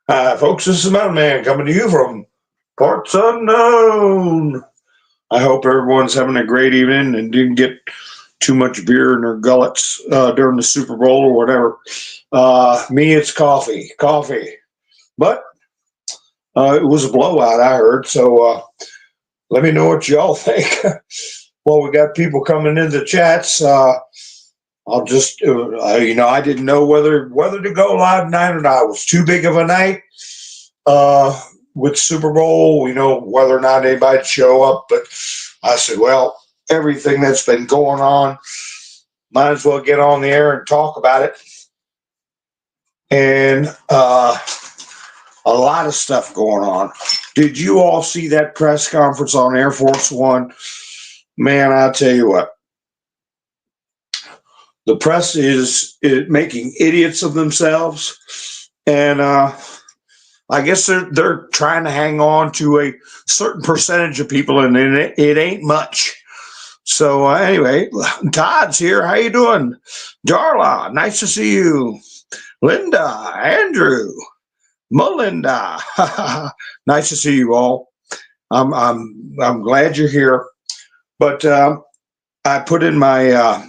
Hi, folks. This is Mountain Man coming to you from parts unknown. I hope everyone's having a great evening and didn't get too much beer in their gullets during the Super Bowl or whatever. Me, it's coffee. But it was a blowout, I heard. So let me know what y'all think. Well, we got people coming into the chats. I'll just, I didn't know whether to go live tonight or not. It was too big of a night with Super Bowl. Whether or not anybody'd show up, but I said, well, everything that's been going on, might as well get on the air and talk about it. And a lot of stuff going on. Did you all see that press conference on Air Force One? Man, I tell you what. The press is making idiots of themselves, and I guess they're trying to hang on to a certain percentage of people, and it ain't much. So anyway, Todd's here. How you doing, Darla? Nice to see you, Linda, Andrew, Melinda. Nice to see you all. I'm glad you're here, but I put in my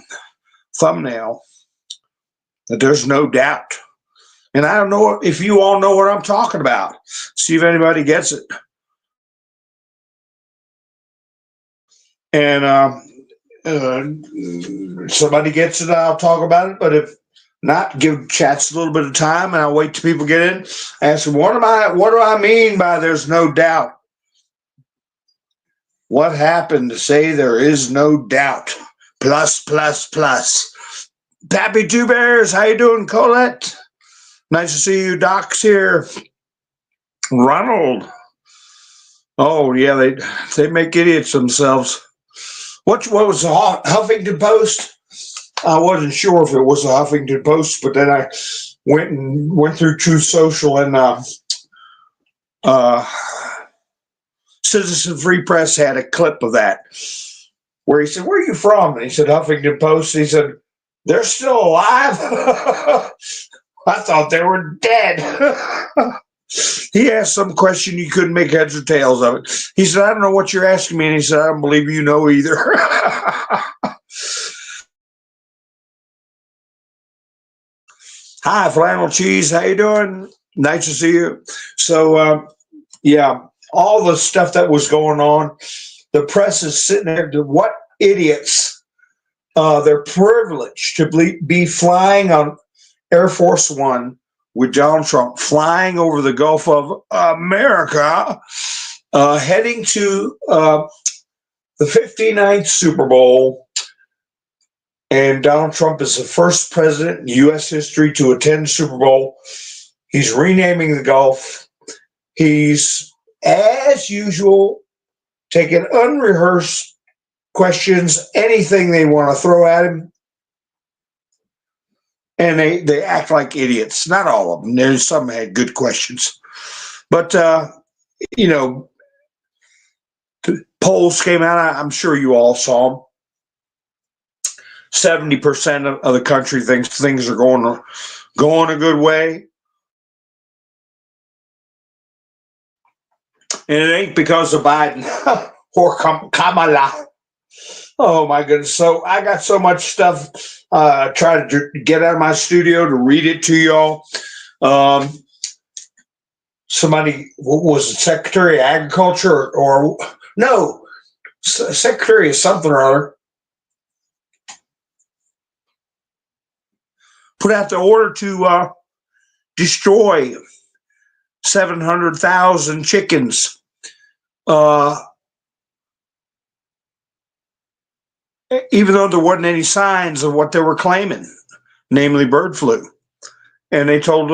thumbnail that there's no doubt. And I don't know if you all know what I'm talking about. See if anybody gets it. And somebody gets it, I'll talk about it. But if not, give chats a little bit of time, and I'll wait till people get in. Ask them, what do I mean by there's no doubt? What happened to say there is no doubt? Plus. Pappy Two Bears, how you doing, Colette? Nice to see you. Doc's here. Ronald. Oh yeah, they make idiots themselves. What was the Huffington Post? I wasn't sure if it was a Huffington Post, but then I went through Truth Social, and Citizen Free Press had a clip of that where he said, "Where are you from?" And he said, "Huffington Post." He said, "They're still alive." I thought they were dead. He asked some question, you couldn't make heads or tails of it. He said, "I don't know what you're asking me." And he said, "I don't believe you know either." Hi, Flannel Cheese. How you doing? Nice to see you. So, yeah, all the stuff that was going on, the press is sitting there. What idiots. They're privileged to be flying on Air Force One with Donald Trump, flying over the Gulf of America, heading to the 59th Super Bowl. And Donald Trump is the first president in U.S. history to attend the Super Bowl. He's renaming the Gulf. He's, as usual, taking unrehearsed questions, anything they want to throw at him. And they act like idiots. Not all of them. There's some had good questions. But, polls came out. I'm sure you all saw them. 70% of the country thinks things are going a good way. And it ain't because of Biden or Kamala. Oh, my goodness. So I got so much stuff trying to get out of my studio to read it to y'all. Somebody, was it Secretary of Agriculture or no, Secretary of something or other, put out the order to destroy 700,000 chickens. Even though there wasn't any signs of what they were claiming, namely bird flu. And they told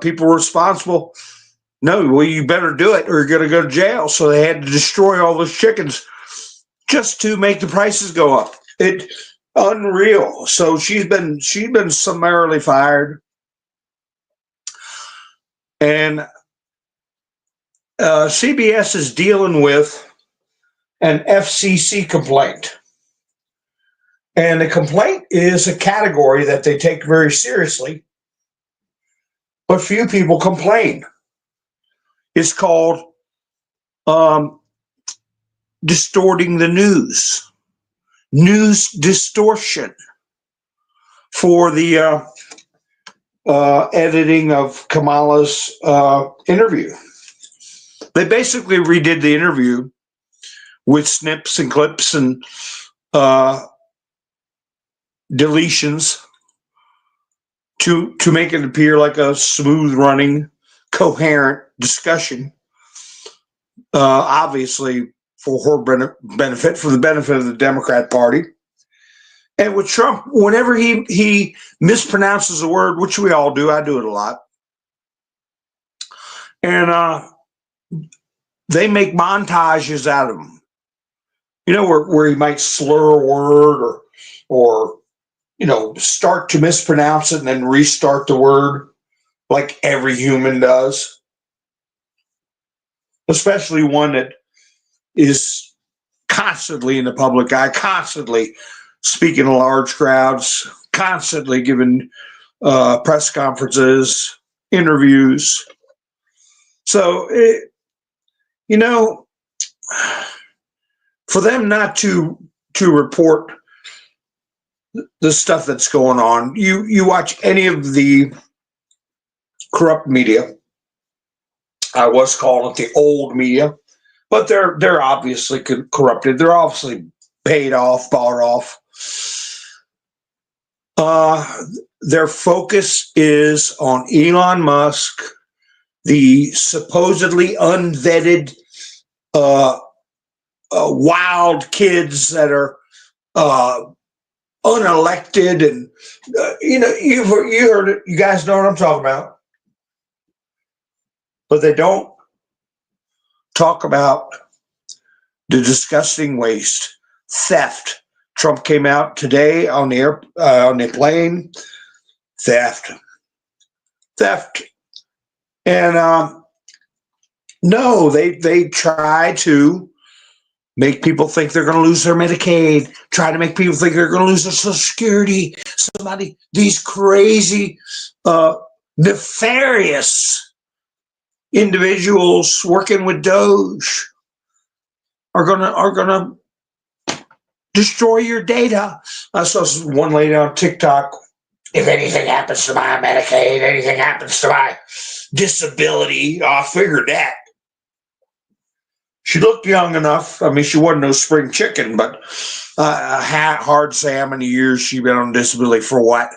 people responsible, no, well, you better do it or you're going to go to jail. So they had to destroy all those chickens just to make the prices go up. Unreal. So she's been summarily fired. And CBS is dealing with an FCC complaint. And the complaint is a category that they take very seriously. but few people complain. It's called distorting the news distortion for the editing of Kamala's interview. They basically redid the interview with snips and clips and deletions to make it appear like a smooth running, coherent discussion. Obviously, for her benefit, for the benefit of the Democrat Party. And with Trump, whenever he mispronounces a word, which we all do, I do it a lot, and they make montages out of him. You know, where he might slur a word or start to mispronounce it and then restart the word like every human does, especially one that is constantly in the public eye, constantly speaking to large crowds, constantly giving press conferences, interviews. So, for them not to report the stuff that's going on, you watch any of the corrupt media. I was calling it the old media, but they're obviously corrupted. They're obviously paid off, bought off. Their focus is on Elon Musk, the supposedly unvetted, wild kids that are unelected, and you heard it. You guys know what I'm talking about, but they don't talk about the disgusting waste, theft. Trump came out today on the plane, theft, and no, they try to make people think they're going to lose their Medicaid, try to make people think they're going to lose their Social Security. These crazy, nefarious individuals working with Doge are gonna destroy your data. I saw one lady on TikTok. If anything happens to my Medicaid, anything happens to my disability, I figured that. She looked young enough. I mean, she wasn't no spring chicken, but hard to say how many years she'd been on disability for what.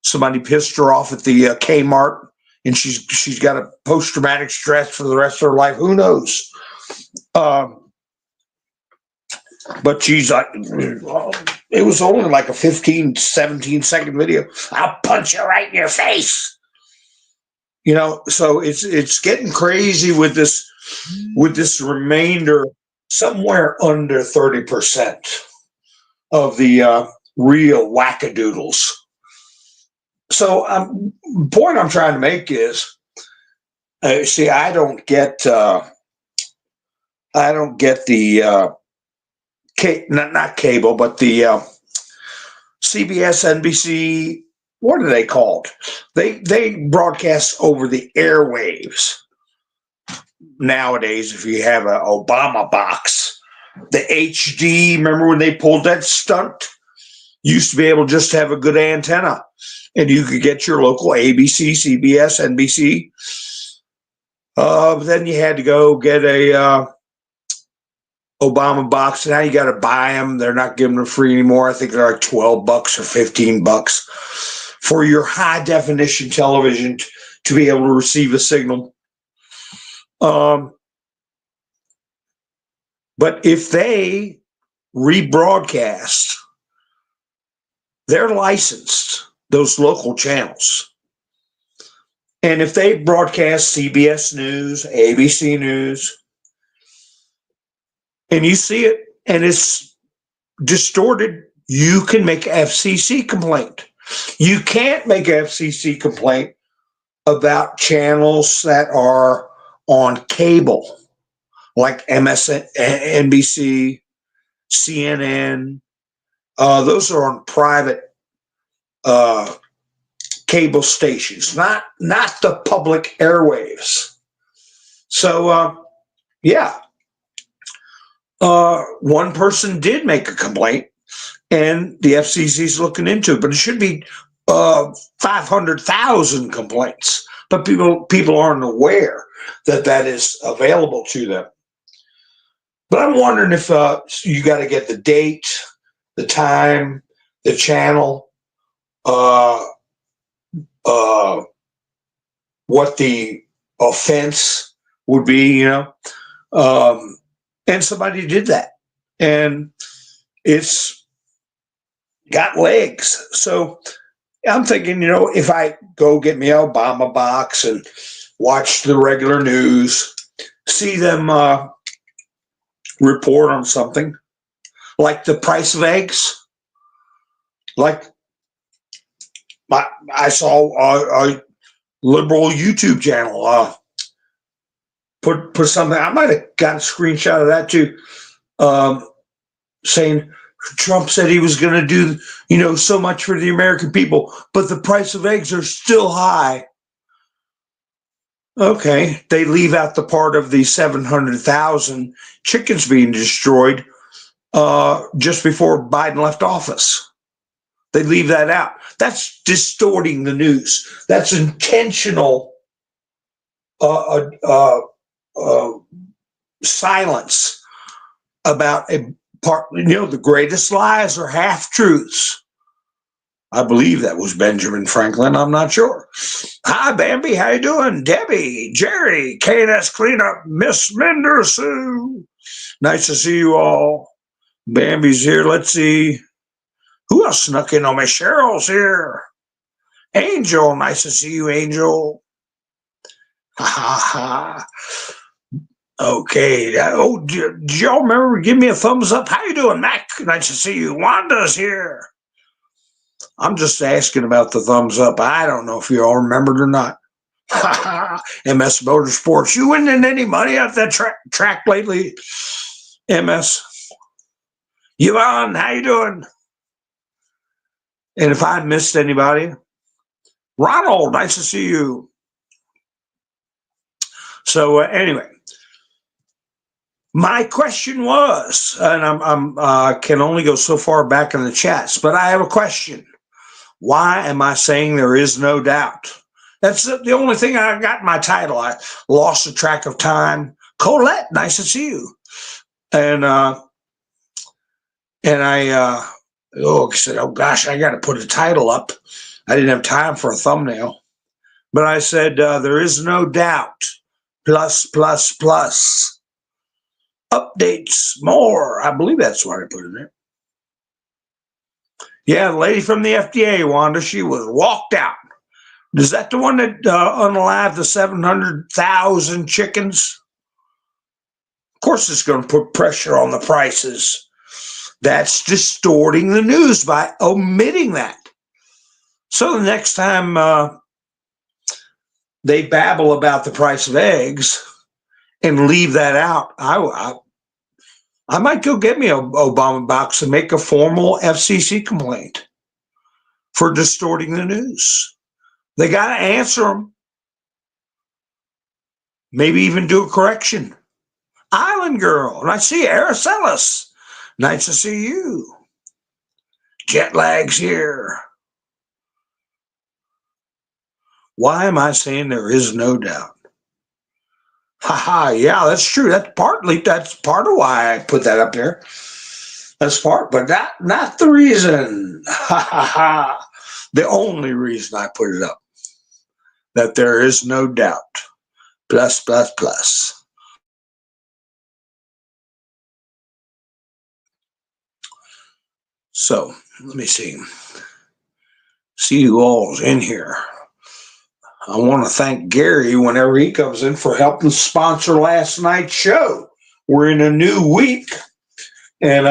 Somebody pissed her off at the Kmart, and she's got a post-traumatic stress for the rest of her life. Who knows? But she's like, it was only like a 15, 17-second video. I'll punch you right in your face. So it's getting crazy with this remainder, somewhere under 30% of the real wackadoodles. So the point I'm trying to make is, see, I don't get the not cable, but the CBS, NBC. What are they called? They broadcast over the airwaves nowadays. If you have an Obama box, the HD. Remember when they pulled that stunt? Used to be able just to have a good antenna, and you could get your local ABC, CBS, NBC. But then you had to go get a Obama box. Now you got to buy them. They're not giving them free anymore. I think they're like $12 or $15 for your high definition television to be able to receive a signal. But if they rebroadcast, they're licensed, those local channels. And if they broadcast CBS News, ABC News, and you see it and it's distorted, you can make an FCC complaint. You can't make an FCC complaint about channels that are on cable, like MSNBC, CNN. Those are on private cable stations, not the public airwaves. So yeah, one person did make a complaint, and the FCC is looking into it, but it should be 500,000 complaints. But people aren't aware that that is available to them. But I'm wondering if you got to get the date, the time, the channel, uh, what the offense would be, and somebody did that, and it's got legs. So I'm thinking, if I go get me an Obama box and watch the regular news, see them report on something like the price of eggs, like I saw a liberal YouTube channel put something. I might have got a screenshot of that too, saying Trump said he was going to do, so much for the American people, but the price of eggs are still high. Okay, they leave out the part of the 700,000 chickens being destroyed just before Biden left office. They leave that out. That's distorting the news. That's intentional silence about a part. The greatest lies are half truths. I believe that was Benjamin Franklin. I'm not sure. Hi, Bambi. How you doing? Debbie, Jerry, K&S Cleanup, Miss Minder Sue. Nice to see you all. Bambi's here. Let's see. Who else snuck in on me? Cheryl's here. Angel. Nice to see you, Angel. Ha ha ha. Okay. Oh, did y'all remember? Give me a thumbs up. How you doing, Mac? Nice to see you. Wanda's here. I'm just asking about the thumbs up. I don't know if you all remembered or not. MS Motorsports. You winning any money off that track lately? MS. Yvonne, how you doing? And if I missed anybody, Ronald, nice to see you. So anyway, my question was, and I'm can only go so far back in the chats, but I have a question. Why am I saying there is no doubt? That's the only thing I got in my title. I lost the track of time. Colette, nice to see you. And I said, oh gosh, I got to put a title up. I didn't have time for a thumbnail, but I said there is no doubt. Plus. Updates more. I believe that's what I put in there. Yeah, the lady from the FDA, Wanda, she was walked out. Is that the one that unalived the 700,000 chickens? Of course, it's going to put pressure on the prices. That's distorting the news by omitting that. So the next time they babble about the price of eggs and leave that out, I might go get me an Obama box and make a formal FCC complaint for distorting the news. They got to answer them. Maybe even do a correction. Island Girl, and I see Araceli. Nice to see you. Jet lag's here. Why am I saying there is no doubt? Haha, yeah, that's true. That's part of why I put that up there. That's part, but not the reason. Ha ha ha. The only reason I put it up. That there is no doubt. Plus. So let me see. See who all's in here. I want to thank Gary whenever he comes in for helping sponsor last night's show. We're in a new week, and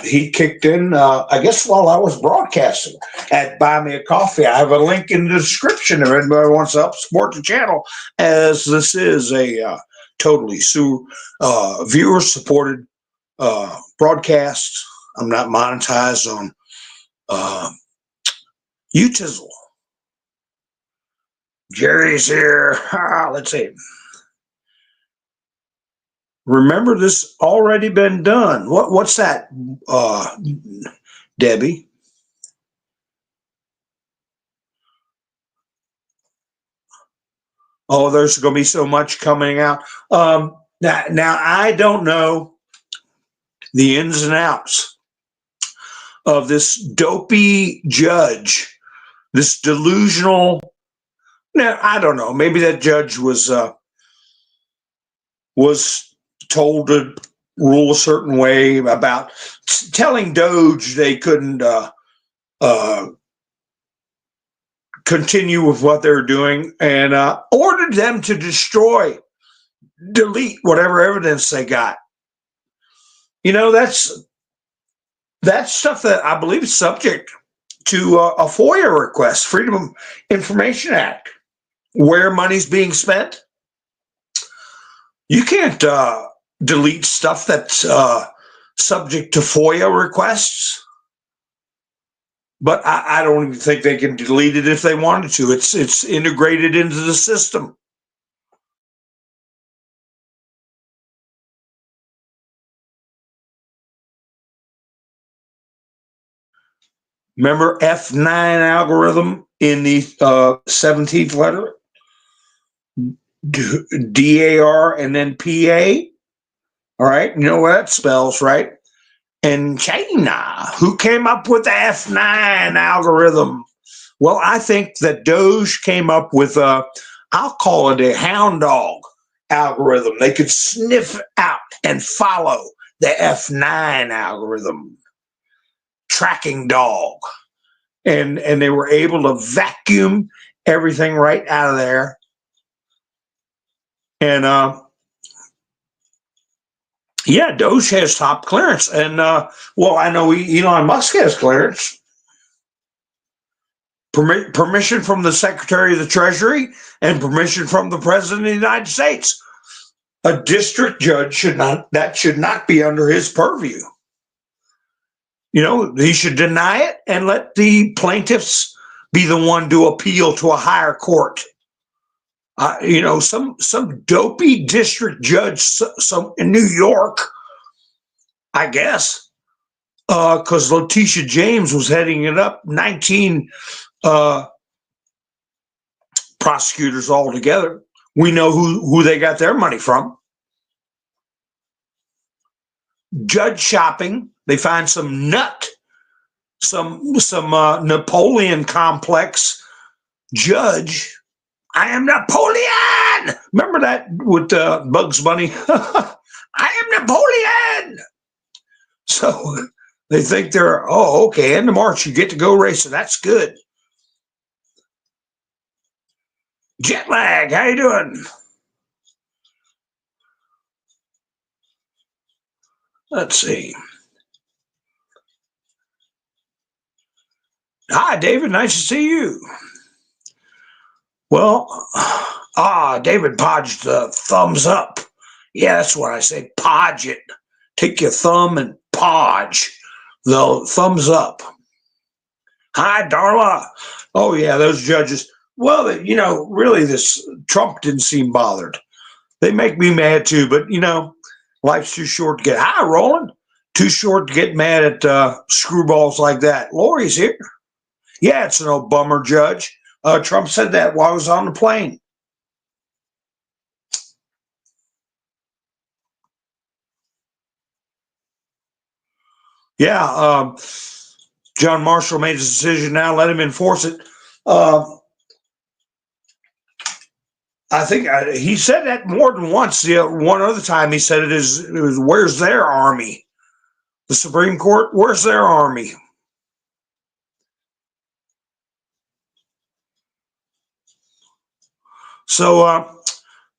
he kicked in, I guess, while I was broadcasting at Buy Me a Coffee. I have a link in the description if anybody wants to help support the channel, as this is a totally viewer-supported broadcast. I'm not monetized on Utizzle. Jerry's here. Let's see. Remember, this already been done. What's that, Debbie? Oh, there's going to be so much coming out. Now I don't know the ins and outs of this dopey judge, this delusional. Now I don't know. Maybe that judge was told to rule a certain way about telling Doge they couldn't uh, continue with what they're doing, and ordered them to delete whatever evidence they got. You know, that's stuff that I believe is subject to a FOIA request, Freedom of Information Act, where money's being spent. You can't delete stuff that's subject to FOIA requests. But I don't even think they can delete it if they wanted to. It's integrated into the system. Remember F9 algorithm in the 17th letter? DAR and then PA. All right. You know what that spells, right? And China, who came up with the F9 algorithm? Well, I think that Doge came up with I'll call it a hound dog algorithm. They could sniff out and follow the F9 algorithm, tracking dog. And they were able to vacuum everything right out of there. And yeah, Doge has top clearance. And well, I know Elon Musk has clearance. Permission from the Secretary of the Treasury and permission from the President of the United States. A district judge should not be under his purview. You know, he should deny it and let the plaintiffs be the one to appeal to a higher court. You know, some dopey district judge, some in New York, I guess, because Letitia James was heading it up, 19 prosecutors altogether. We know who they got their money from. Judge shopping. They find some nut, some Napoleon complex judge. I am Napoleon. Remember that with Bugs Bunny? I am Napoleon. So they think they're, oh, okay, end of March, you get to go racing. That's good. Jet lag, how you doing? Let's see. Hi, David. Nice to see you. Well, David podged the thumbs up. Yeah, that's what I say. Podge it. Take your thumb and podge the thumbs up. Hi, Darla. Oh, yeah, those judges. Well, you know, really, this Trump didn't seem bothered. They make me mad too, but you know, life's too short to get. Hi, Roland. Too short to get mad at screwballs like that. Lori's here. Yeah, it's an old bummer, Judge. Trump said that while I was on the plane. Yeah, John Marshall made his decision now. Let him enforce it. I think he said that more than once. One other time he said it was where's their army? The Supreme Court, where's their army? So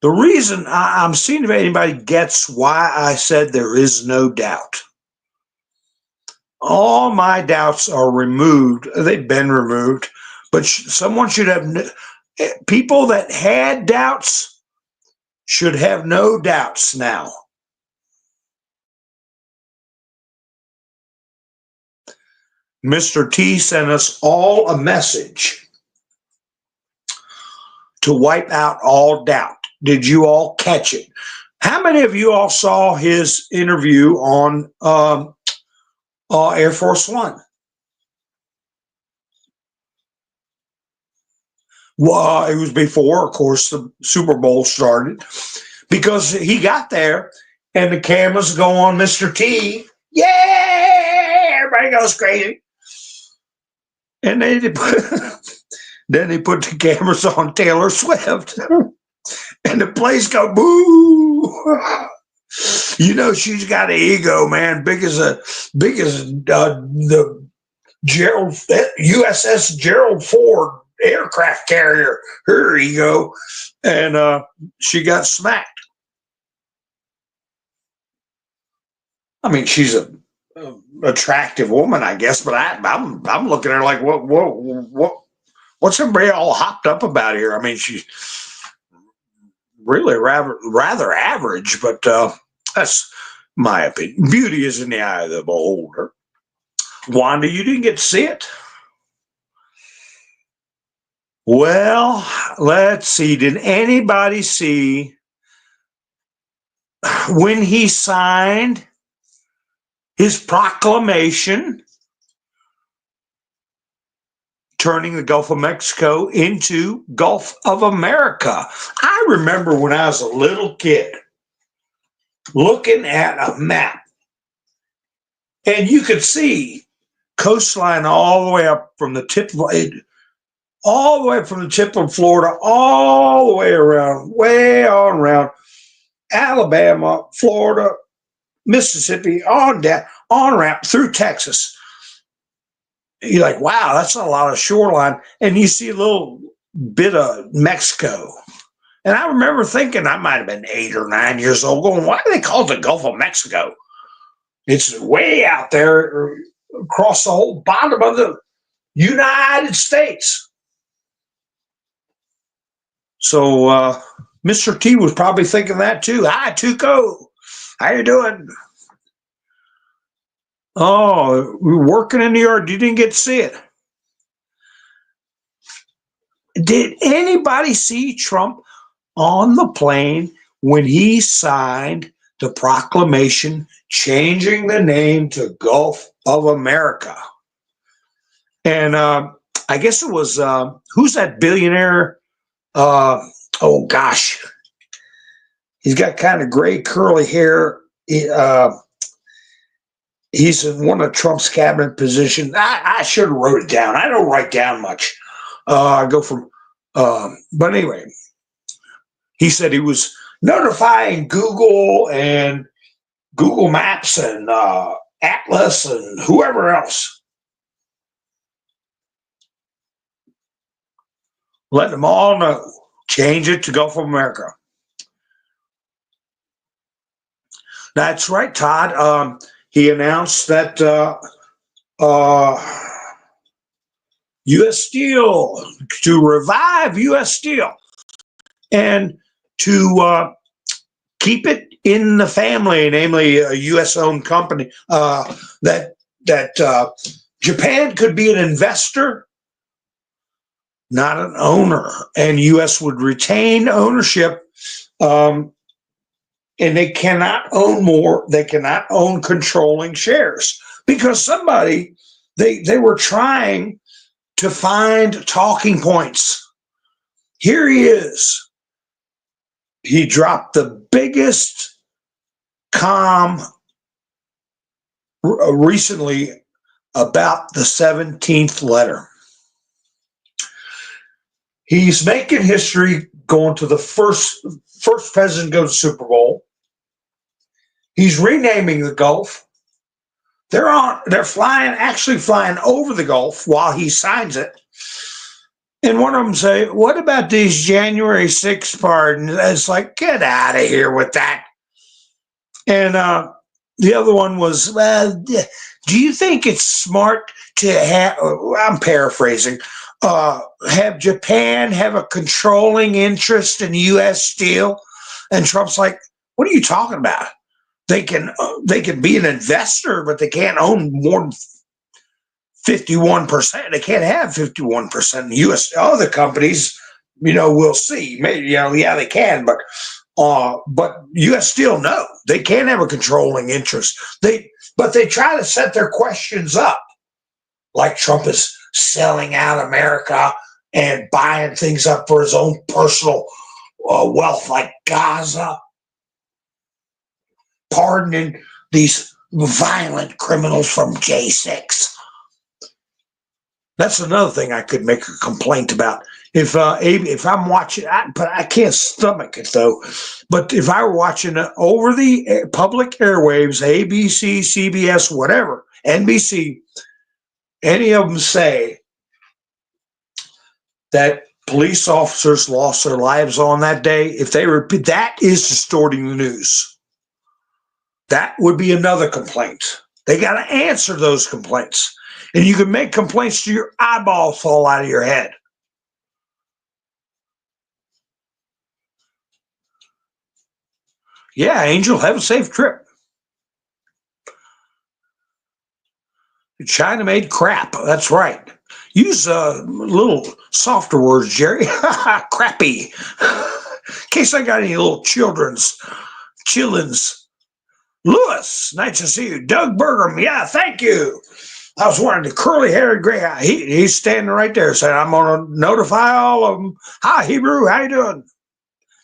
the reason I'm seeing if anybody gets why I said there is no doubt. All my doubts are removed. They've been removed, but someone should have people that had doubts should have no doubts now. Mr. T sent us all a message. to wipe out all doubt. Did you all catch it? How many of you all saw his interview on Air Force One? Well, it was before, of course, the Super Bowl started, because he got there and the cameras go on Mr. T. Yeah, everybody goes crazy. And then they put the cameras on Taylor Swift, and the place go boo. You know, she's got an ego, man, big as the Gerald USS Gerald Ford aircraft carrier. Her ego, and she got smacked. I mean, she's a attractive woman, I guess, but I'm looking at her like, what's everybody all hopped up about here? I mean, she's really rather average, but that's my opinion. Beauty is in the eye of the beholder. Wanda, you didn't get to see it. Well, let's see. Did anybody see when he signed his proclamation turning the Gulf of Mexico into Gulf of America? I remember when I was a little kid looking at a map, and you could see coastline all the way up from the tip of Florida, all the way around, way on around Alabama, Florida, Mississippi, on down, on ramp through Texas. You're like, wow, that's a lot of shoreline. And you see a little bit of Mexico. And I remember thinking, I might have been 8 or 9 years old, going, why do they call it the Gulf of Mexico? It's way out there across the whole bottom of the United States. So Mr. T was probably thinking that too. Hi, Tuco. How you doing? Oh, we're working in the yard. You didn't get to see it. Did anybody see Trump on the plane when he signed the proclamation changing the name to Gulf of America? And I guess it was, who's that billionaire? Oh gosh, he's got kind of gray curly hair. He's in one of Trump's cabinet positions. I should have wrote it down. I don't write down much. I go from, but anyway, he said he was notifying Google and Google Maps and Atlas and whoever else, letting them all know, change it to Gulf of America. That's right, Todd. He announced that U.S. Steel, to revive U.S. Steel and to keep it in the family, namely a U.S.-owned company, that Japan could be an investor, not an owner, and U.S. would retain ownership, and they cannot own more. They cannot own controlling shares because somebody, they were trying to find talking points. Here he is. He dropped the biggest calm recently about the 17th letter. He's making history, going to the first president to go to the Super Bowl. He's renaming the Gulf. They're flying over the Gulf while he signs it. And one of them say, what about these January 6th pardons? It's like, get out of here with that. And the other one was, do you think it's smart to have, I'm paraphrasing, have Japan have a controlling interest in U.S. Steel? And Trump's like, what are you talking about? They can be an investor, but they can't own more than 51%. They can't have 51%. U.S. other companies we'll see. Maybe, yeah, they can, but you guys still know they can't have a controlling interest. But they try to set their questions up like Trump is selling out America and buying things up for his own personal wealth, like Gaza, pardoning these violent criminals from J6. That's another thing I could make a complaint about. If I'm watching, but I can't stomach it though. But if I were watching over the public airwaves, ABC, CBS, whatever, NBC, any of them say that police officers lost their lives on that day, if they repeat, that is distorting the news. That would be another complaint. They got to answer those complaints. And you can make complaints till your eyeballs fall out of your head. Yeah, Angel, have a safe trip. China made crap. That's right. Use a little softer words, Jerry. Crappy. In case I got any little chillins. Lewis, nice to see you. Doug Burgum, yeah, thank you. I was wondering, the curly-haired gray guy, he's standing right there saying, I'm going to notify all of them. Hi, Hebrew, how you doing?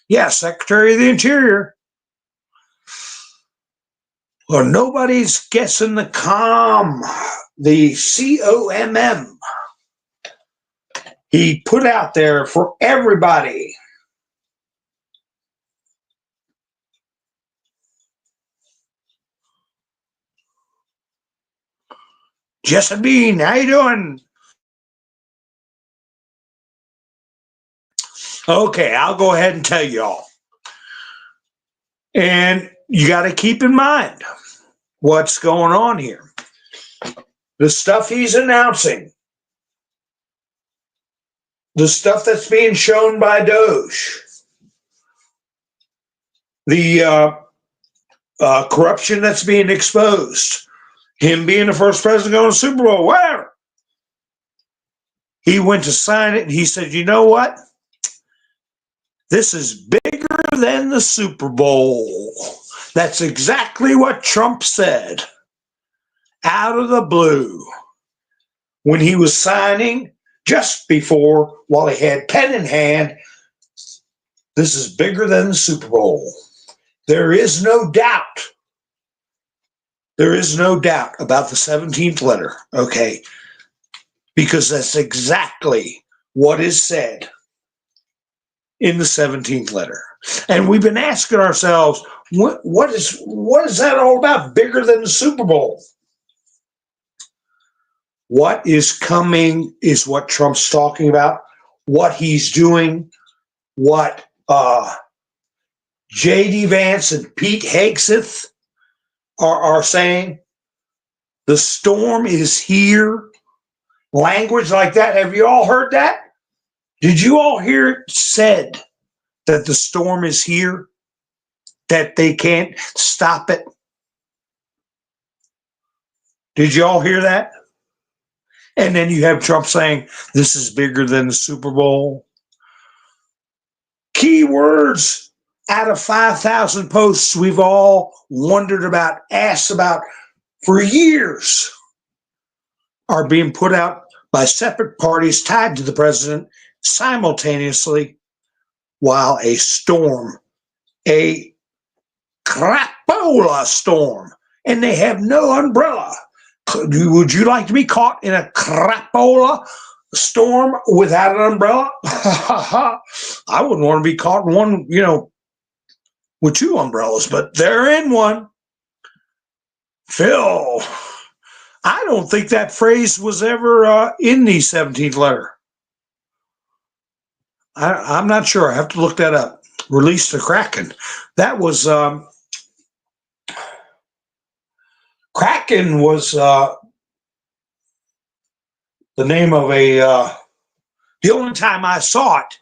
Yeah, Secretary of the Interior. Well, nobody's guessing the COMM. He put out there for everybody. Jessa Bean, how you doing? Okay, I'll go ahead and tell y'all. And you got to keep in mind what's going on here. The stuff he's announcing, the stuff that's being shown by Doge, the corruption that's being exposed, him being the first president going to the Super Bowl, whatever. He went to sign it and he said, you know what? This is bigger than the Super Bowl. That's exactly what Trump said out of the blue when he was signing just before, while he had pen in hand. This is bigger than the Super Bowl. There is no doubt. There is no doubt about the 17th letter, okay? Because that's exactly what is said in the 17th letter. And we've been asking ourselves, what is that all about, bigger than the Super Bowl? What is coming is what Trump's talking about, what he's doing, what J.D. Vance and Pete Hegseth are saying. The storm is here. Language like that. Have you all heard that? Did you all hear it said that the storm is here? That they can't stop it? Did you all hear that? And then you have Trump saying, this is bigger than the Super Bowl. Key words out of 5,000 posts we've all wondered about, asked about for years, are being put out by separate parties tied to the president simultaneously, while a storm, a crapola storm, and they have no umbrella. Would you like to be caught in a crapola storm without an umbrella? I wouldn't want to be caught in one, with two umbrellas, but they're in one. Phil, I don't think that phrase was ever in the 17th letter. I'm not sure. I have to look that up. Release the Kraken. That was Kraken was the name of the only time I saw it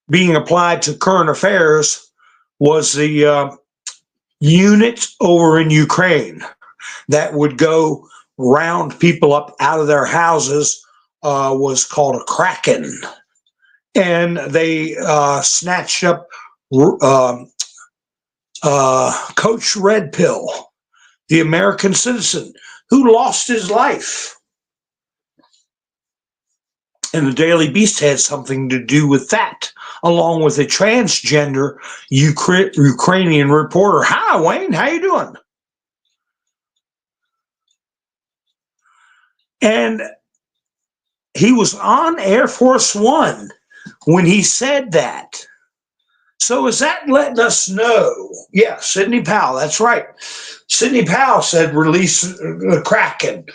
being applied to current affairs was the unit over in Ukraine that would go round people up out of their houses, was called a Kraken. and they snatched up Coach Red Pill, the American citizen who lost his life. And the Daily Beast had something to do with that, along with a transgender Ukrainian reporter. Hi, Wayne. How you doing? And he was on Air Force One when he said that. So is that letting us know? Yeah, Sidney Powell, that's right. Sidney Powell said release the Kraken.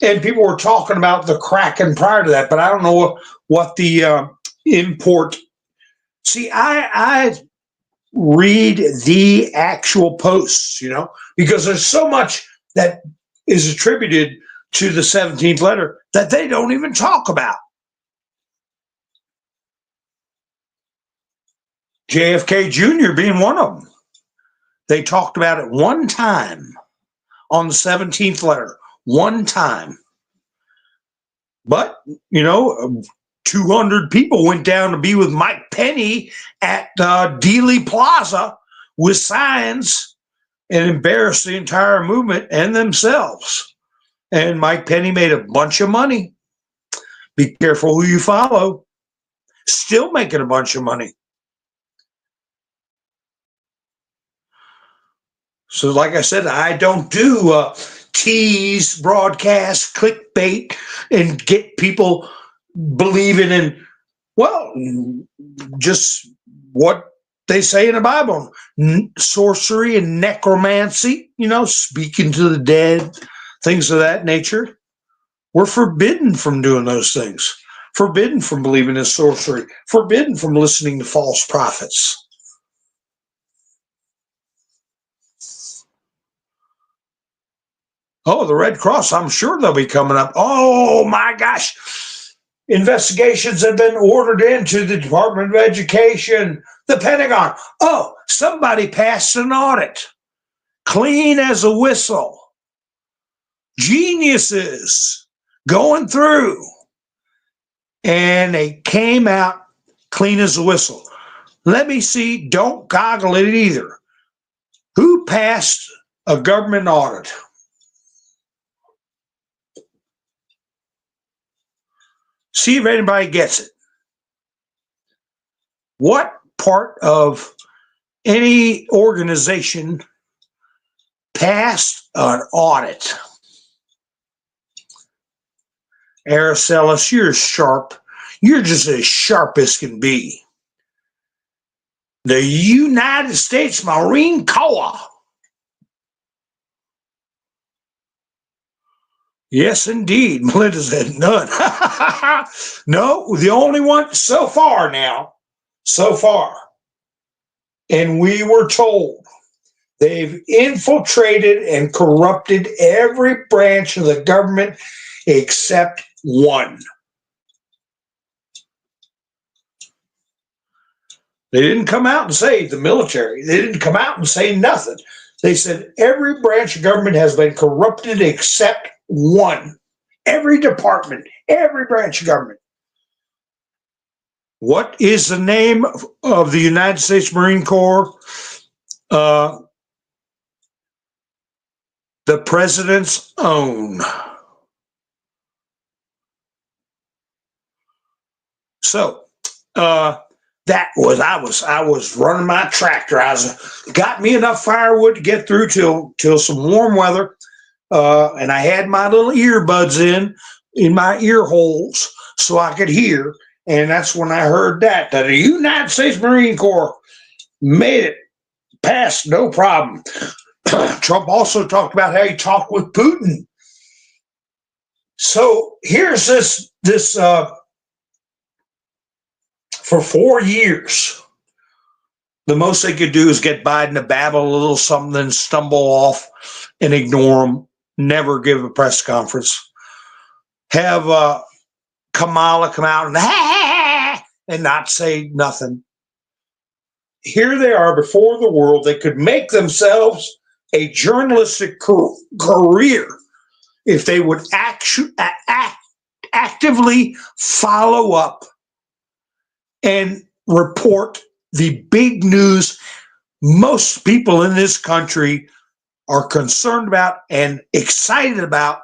And people were talking about the Kraken prior to that, but I don't know what the import. See, I read the actual posts, because there's so much that is attributed to the 17th letter that they don't even talk about. JFK Jr. being one of them. They talked about it one time on the 17th letter, one time. But, 200 people went down to be with Mike Penny at Dealey Plaza with signs and embarrassed the entire movement and themselves. And Mike Penny made a bunch of money. Be careful who you follow. Still making a bunch of money. So like I said, I don't do tease, broadcast, clickbait, and get people believing in, just what they say in the Bible. Sorcery and necromancy, speaking to the dead, things of that nature. We're forbidden from doing those things. Forbidden from believing in sorcery. Forbidden from listening to false prophets. Oh, the Red Cross, I'm sure they'll be coming up. Oh, my gosh. Investigations have been ordered into the Department of Education, the Pentagon. Oh, somebody passed an audit. Clean as a whistle. Geniuses going through. And they came out clean as a whistle. Let me see. Don't goggle it either. Who passed a government audit? See if anybody gets it. What part of any organization passed an audit? Araceli, you're sharp. You're just as sharp as can be. The United States Marine Corps. Yes, indeed. Melinda said none. No, the only one so far now. So far. And we were told they've infiltrated and corrupted every branch of the government except one. They didn't come out and say the military. They didn't come out and say nothing. They said every branch of government has been corrupted except one. Every department, every branch of government. What is the name of the United States Marine Corps? The president's own. So, I was running my tractor. Got me enough firewood to get through till some warm weather. And I had my little earbuds in my ear holes so I could hear. And that's when I heard that the United States Marine Corps made it past no problem. Trump also talked about how he talked with Putin. So here's this for 4 years. The most they could do is get Biden to babble a little something, then stumble off and ignore him. Never give a press conference. Have Kamala come out and not say nothing. Here they are before the world. They could make themselves a journalistic career if they would actively follow up and report the big news most people in this country are concerned about and excited about.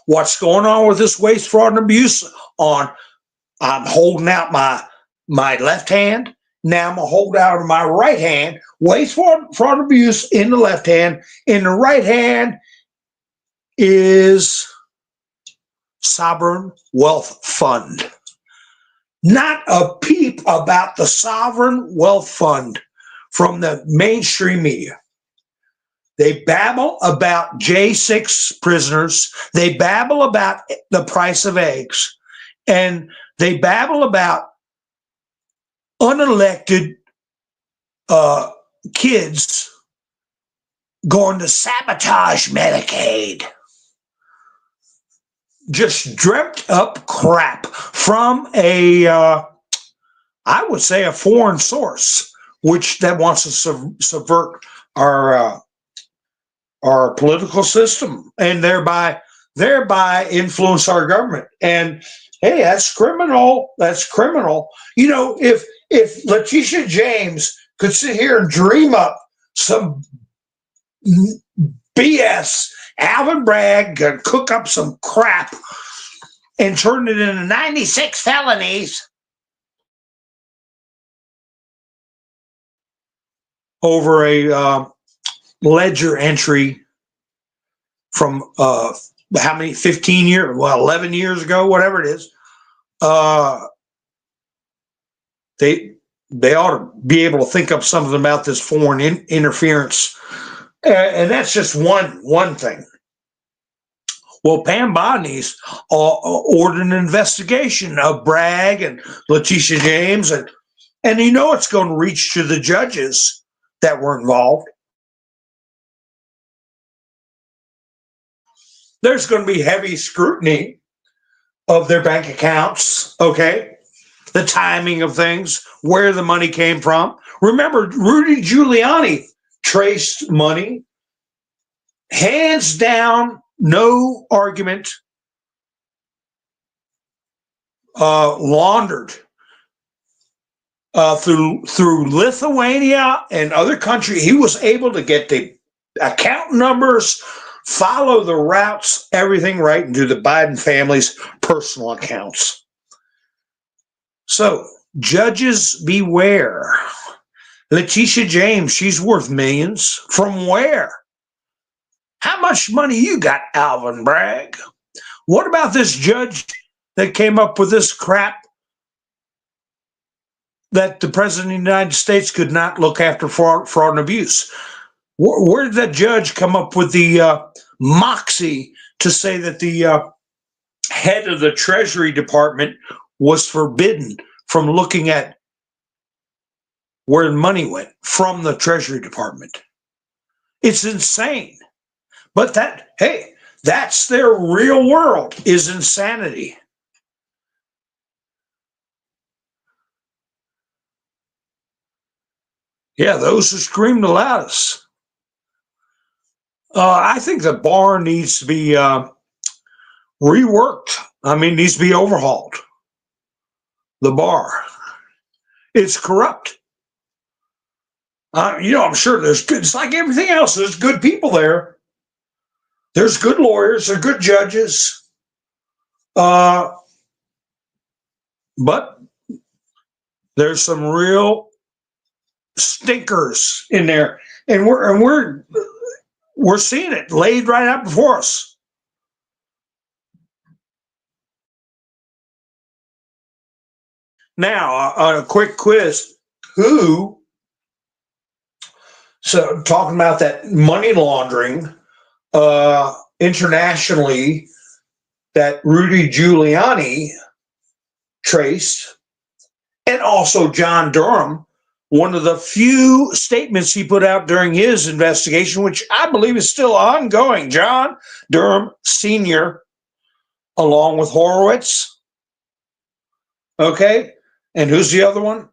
What's going on with this waste, fraud, and abuse? I'm holding out my left hand. Now I'm gonna hold out my right hand. Waste, fraud, and abuse in the left hand. In the right hand is Sovereign Wealth Fund. Not a peep about the Sovereign Wealth Fund from the mainstream media. They babble about J6 prisoners. They babble about the price of eggs. And they babble about unelected kids going to sabotage Medicaid. Just dreamt up crap from I would say, a foreign source, which that wants to subvert our political system and thereby influence our government. And hey, that's criminal. That's criminal. You know, if Letitia James could sit here and dream up some BS, Alvin Bragg could cook up some crap and turn it into 96 felonies over a ledger entry from how many, 15 years, well, 11 years ago, whatever it is. They ought to be able to think up something about this foreign interference. And that's just one thing. Well, Pam Bodney's ordered an investigation of Bragg and Letitia James, and you know it's going to reach to the judges that were involved. There's going to be heavy scrutiny of their bank accounts, okay? The timing of things, where the money came from. Remember, Rudy Giuliani traced money, hands down, no argument, laundered through Lithuania and other countries. He was able to get the account numbers, follow the routes, everything right into the Biden family's personal accounts. So, judges beware. Letitia James, she's worth millions. From where? How much money you got, Alvin Bragg? What about this judge that came up with this crap that the President of the United States could not look after fraud and abuse? Where did that judge come up with the moxie to say that the head of the Treasury Department was forbidden from looking at where the money went from the Treasury Department? It's insane. But that's their real world, is insanity. Yeah, those who scream the loudest. I think the bar needs to be reworked. I mean, needs to be overhauled. The bar. It's corrupt. I'm sure there's good, it's like everything else. There's good people there. There's good lawyers, there's good judges. But there's some real stinkers in there. And we're seeing it laid right out before us. Now, on a quick quiz, so talking about that money laundering internationally that Rudy Giuliani traced, and also John Durham, one of the few statements he put out during his investigation, which I believe is still ongoing. John Durham Sr., along with Horowitz. Okay. And who's the other one?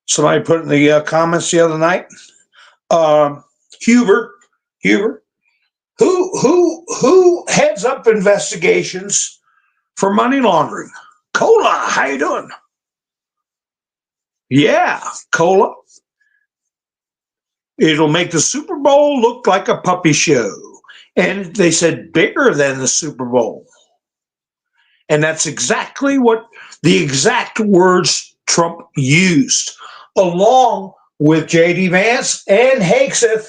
Somebody put in the comments the other night. Huber, who heads up investigations for money laundering? Cola, how you doing? Yeah, Cola. It'll make the Super Bowl look like a puppy show. And they said bigger than the Super Bowl. And that's exactly what the exact words Trump used, along with J.D. Vance and Hegseth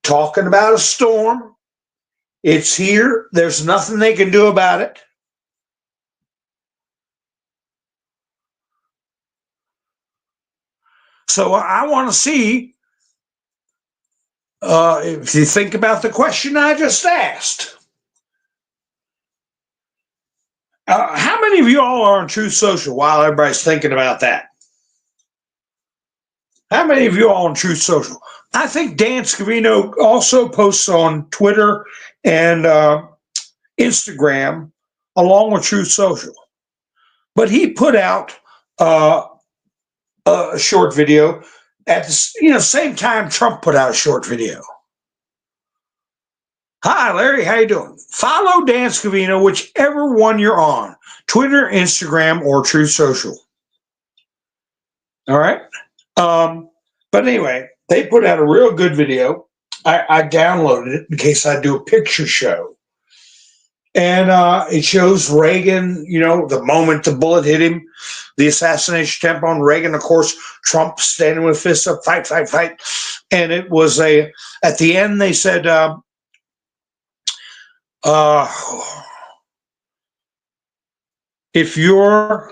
talking about a storm. It's here. There's nothing they can do about it. So I want to see if you think about the question I just asked. How many of you all are on Truth Social while everybody's thinking about that? How many of you all on Truth Social? I think Dan Scavino also posts on Twitter and Instagram along with Truth Social. But he put out a short video at the same time Trump put out a short video. Hi, Larry. How you doing? Follow Dan Scavino, whichever one you're on, Twitter, Instagram, or Truth Social. All right. But anyway, they put out a real good video. I downloaded it in case I do a picture show. And it shows Reagan, the moment the bullet hit him, the assassination attempt on Reagan. Of course, Trump standing with fists up, fight, fight, fight. And it was at the end, they said, if you're,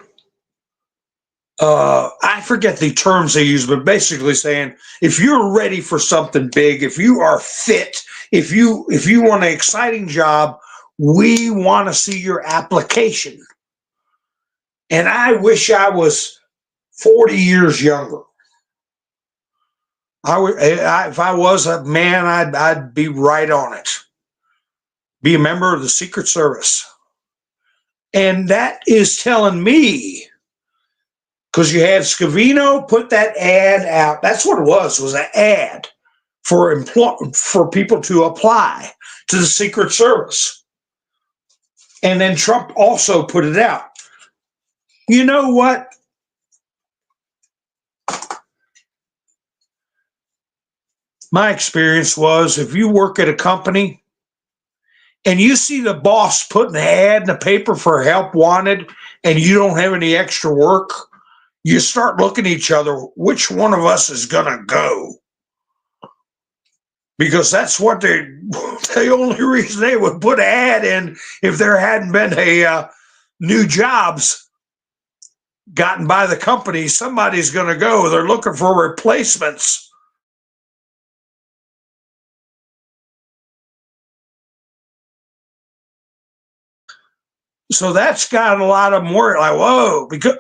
I forget the terms they use, but basically saying, if you're ready for something big, if you are fit, if you want an exciting job, we want to see your application. And I wish I was 40 years younger. If I was a man, I'd be right on it. Be a member of the Secret Service. And that is telling me, because you had Scavino put that ad out. That's what it was an ad for people to apply to the Secret Service. And then Trump also put it out. You know what? My experience was, if you work at a company and you see the boss putting an ad in the paper for help wanted and you don't have any extra work, you start looking at each other, which one of us is going to go? Because that's what the only reason they would put an ad in, if there hadn't been a new jobs gotten by the company, somebody's going to go. They're looking for replacements. So that's got a lot of more like, whoa, because,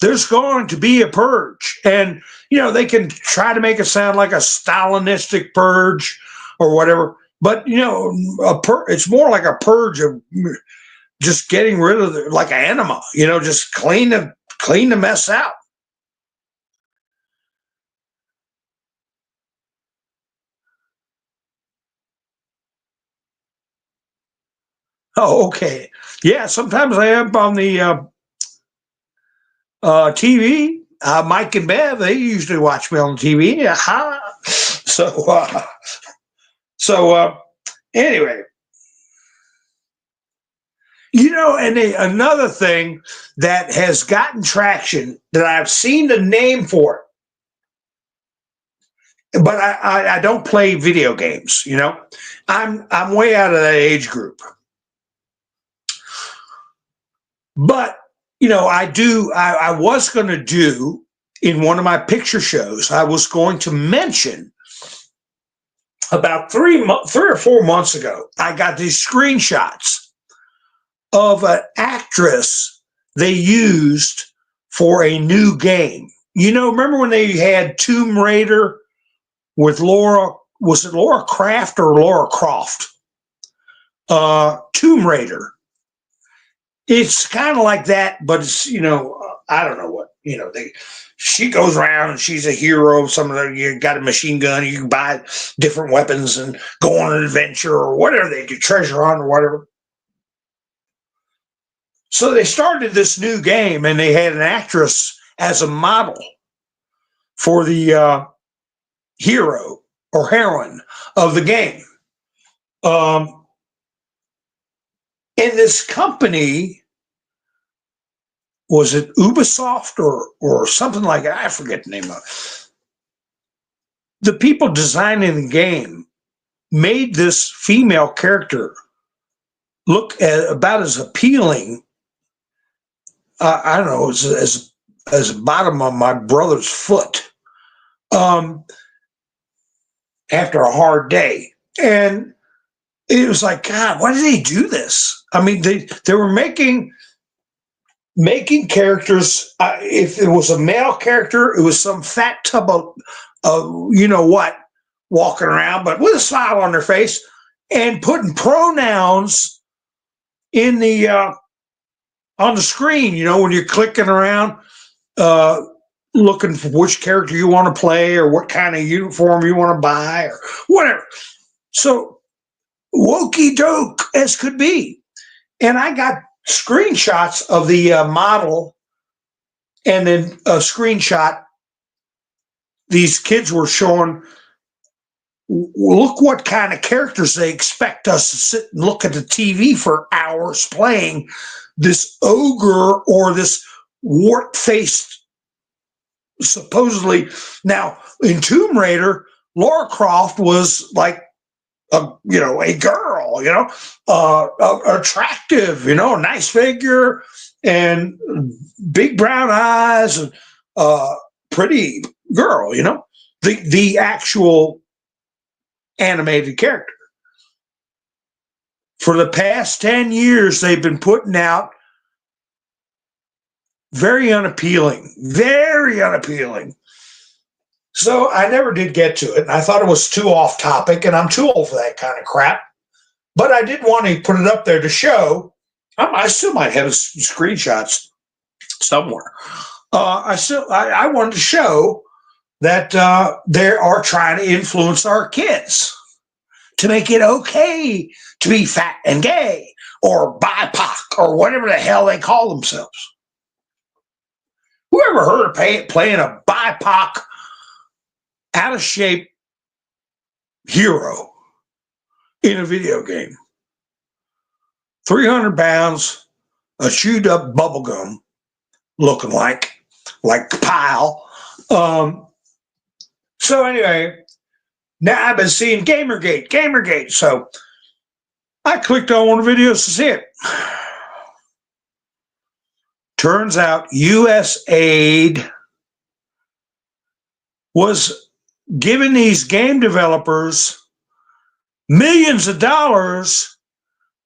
there's going to be a purge. And, they can try to make it sound like a Stalinistic purge or whatever. But, it's more like a purge of just getting rid of like an enema, just clean the mess out. Oh, okay. Yeah, sometimes I am on the TV. Mike and Bev, they usually watch me on TV. So anyway, and another thing that has gotten traction that I've seen the name for it, but I don't play video games. I'm way out of that age group. But I was going to do in one of my picture shows, I was going to mention about 3 or 4 months ago, I got these screenshots of an actress they used for a new game. Remember when they had Tomb Raider with was it Laura Croft or Laura Croft? Tomb Raider. It's kind of like that, but it's, I don't know what, she goes around and she's a hero. You got a machine gun, you can buy different weapons and go on an adventure or whatever they do, treasure hunt or whatever. So they started this new game, and they had an actress as a model for the hero or heroine of the game. And this company, was it Ubisoft or something like that? I forget the name of it. The people designing the game made this female character look about as appealing. I don't know, as the bottom of my brother's foot after a hard day. And it was like, God, why did they do this? I mean, they were making characters. If it was a male character, it was some fat tub of you know what, walking around, but with a smile on their face, and putting pronouns in the on the screen. You know, when you're clicking around, looking for which character you want to play or what kind of uniform you want to buy or whatever. So wokey doke as could be. And I got screenshots of the model, and then a screenshot these kids were showing. Look what kind of characters they expect us to sit and look at the TV for hours playing this ogre or this wart-faced, supposedly. Now, in Tomb Raider, Lara Croft was like a girl, attractive, nice figure and big brown eyes, and pretty girl, the actual animated character. For the past 10 years, they've been putting out very unappealing. So I never did get to it, and I thought it was too off topic, and I'm too old for that kind of crap. But I did want to put it up there to show. I still might have screenshots somewhere. I wanted to show that they are trying to influence our kids to make it okay to be fat and gay or BIPOC or whatever the hell they call themselves. Who ever heard of playing a BIPOC, out of shape hero in a video game? 300 pounds, a chewed up bubble gum looking like pile. So anyway, now I've been seeing Gamergate. So I clicked on one of the videos to see it. Turns out US aid was giving these game developers millions of dollars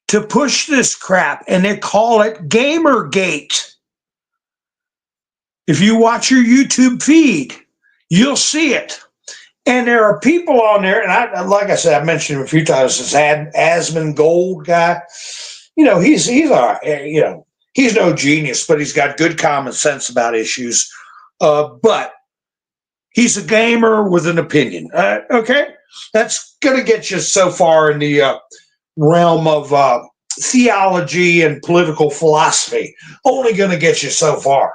to push this crap, and they call it Gamergate. If you watch your YouTube feed, you'll see it. And there are people on there, and like I said, I mentioned him a few times, this Asmongold guy. He's all right. He's no genius, but he's got good common sense about issues. But he's a gamer with an opinion. Okay? That's going to get you so far in the realm of theology and political philosophy. Only going to get you so far.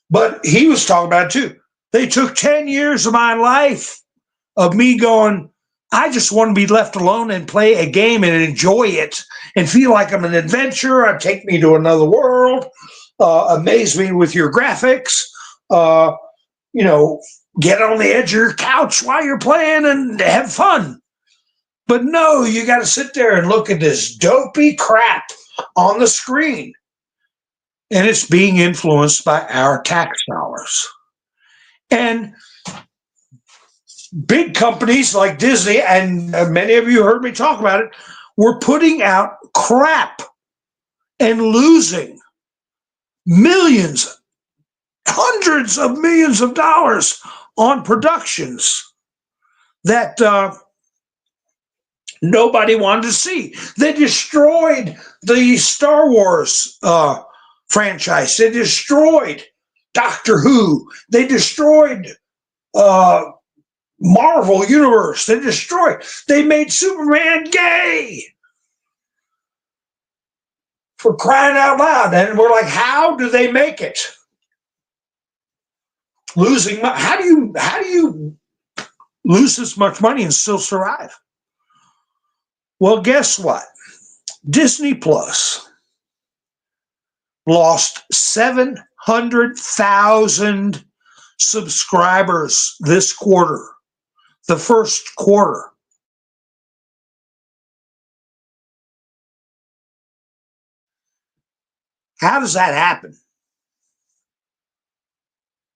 But he was talking about it too. They took 10 years of my life of me going, I just want to be left alone and play a game and enjoy it and feel like I'm an adventurer. Take me to another world. Amaze me with your graphics. Get on the edge of your couch while you're playing and have fun. But no, you got to sit there and look at this dopey crap on the screen. And it's being influenced by our tax dollars. And big companies like Disney, and many of you heard me talk about it, were putting out crap and losing millions, hundreds of millions of dollars on productions that nobody wanted to see. They destroyed the Star Wars franchise. They destroyed Doctor Who. They destroyed Marvel Universe. They made Superman gay. For crying out loud. And we're like, how do they make it? Losing money. How do you lose this much money and still survive? Well, guess what? Disney Plus lost 700,000 subscribers this quarter, the first quarter. How does that happen?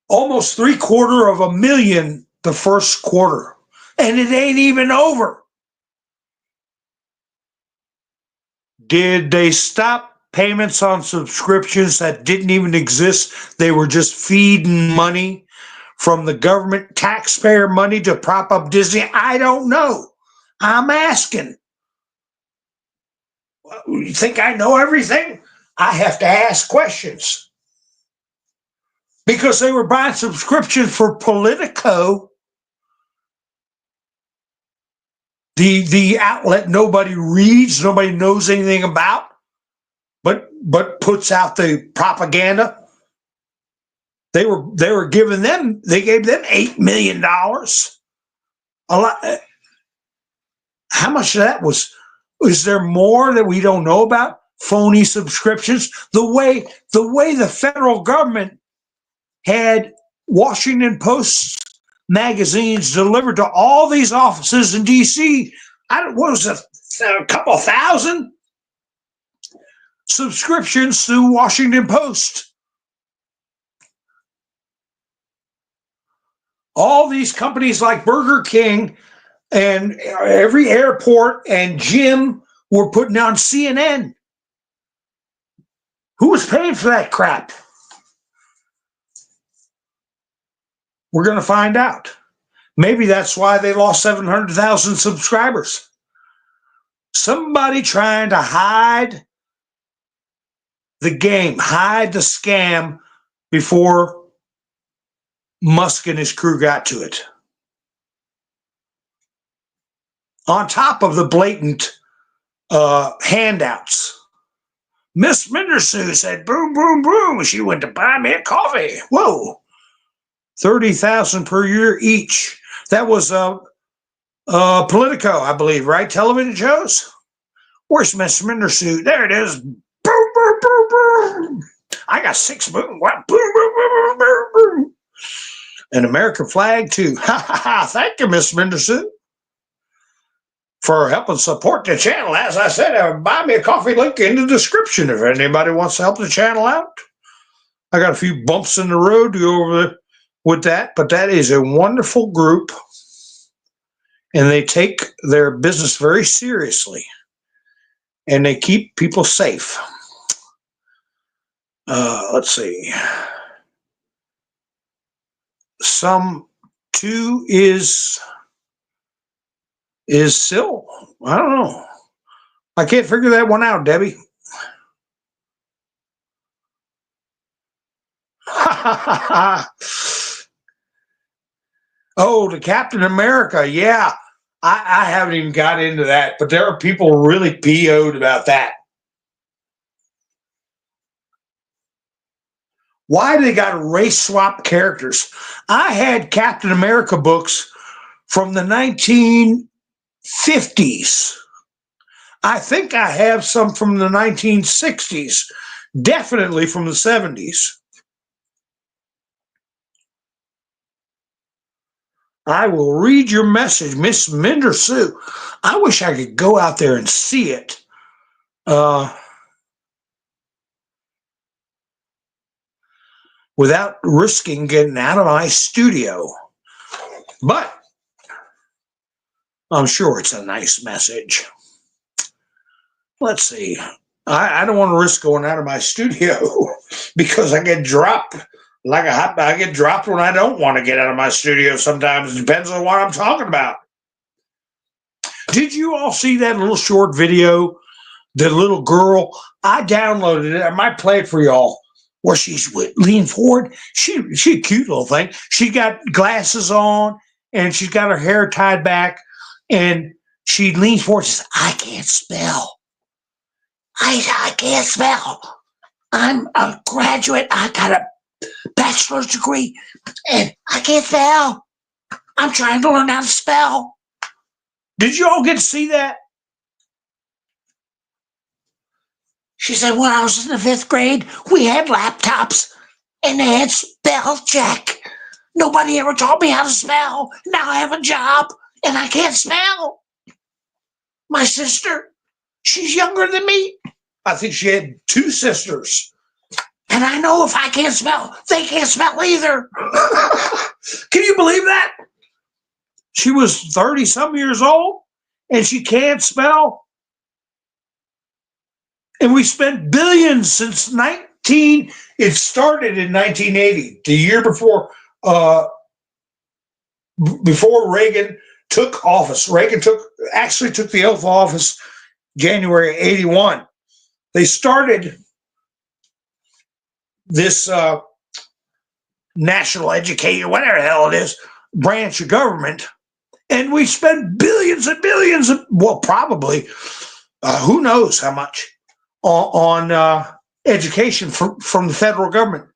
Almost 750,000 the first quarter, and it ain't even over. Did they stop payments on subscriptions that didn't even exist? They were just feeding money from the government, taxpayer money to prop up Disney? I don't know. I'm asking. You think I know everything? I have to ask questions. Because they were buying subscriptions for Politico, the outlet nobody reads, nobody knows anything about, but puts out the propaganda. They gave them $8 million. A lot. How much of that is there more that we don't know about? Phony subscriptions. The way the federal government had Washington Post magazines delivered to all these offices in D.C. What was it, a couple thousand subscriptions through Washington Post. All these companies like Burger King and every airport and gym were putting on CNN. Who was paying for that crap? We're going to find out. Maybe that's why they lost 700,000 subscribers. Somebody trying to hide the game, hide the scam before Musk and his crew got to it. On top of the blatant handouts. Miss Mindersu said, boom, boom, boom. She went to buy me a coffee. Whoa. 30,000 per year each. That was Politico, I believe, right? Television shows. Where's Miss Mindersu? There it is. Boom, boom, boom, boom. I got 6 boom. What? Boom, boom, boom, boom, boom. An American flag too. Ha ha ha. Thank you, Miss Mindersu, for helping support the channel. As I said, buy me a coffee link in the description if anybody wants to help the channel out. I got a few bumps in the road to go over with that, but that is a wonderful group, and they take their business very seriously, and they keep people safe. Let's see. Some 2 is still, I don't know. I can't figure that one out, Debbie. Oh, the Captain America. Yeah, I haven't even got into that, but there are people really PO'd about that. Why they got to race swap characters? I had Captain America books from the 1950s. I think I have some from the 1960s, definitely from the 70s. I will read your message, Miss Mindersu. I wish I could go out there and see it. Without risking getting out of my studio. But I'm sure it's a nice message. Let's see. I don't want to risk going out of my studio because I get dropped like a hot. I get dropped when I don't want to get out of my studio sometimes. It depends on what I'm talking about. Did you all see that little short video? The little girl, I downloaded it. I might play it for y'all. Where she's leaning forward. She a cute little thing. She got glasses on and she's got her hair tied back and she leans forward and says, I can't spell. I can't spell. I'm a graduate. I got a bachelor's degree, and I can't spell. I'm trying to learn how to spell. Did you all get to see that? She said, when I was in the 5th grade, we had laptops, and they had spell check. Nobody ever taught me how to spell. Now I have a job, and I can't spell. My sister, she's younger than me. I think she had 2 sisters. And I know if I can't spell, they can't spell either. Can you believe that? She was 30-some years old, and she can't spell. And we spent billions since it started in 1980, the year before Reagan took office. Reagan actually took the oath of office January 81. They started this national education, whatever the hell it is, branch of government, and we spent billions and billions probably who knows how much on education from the federal government.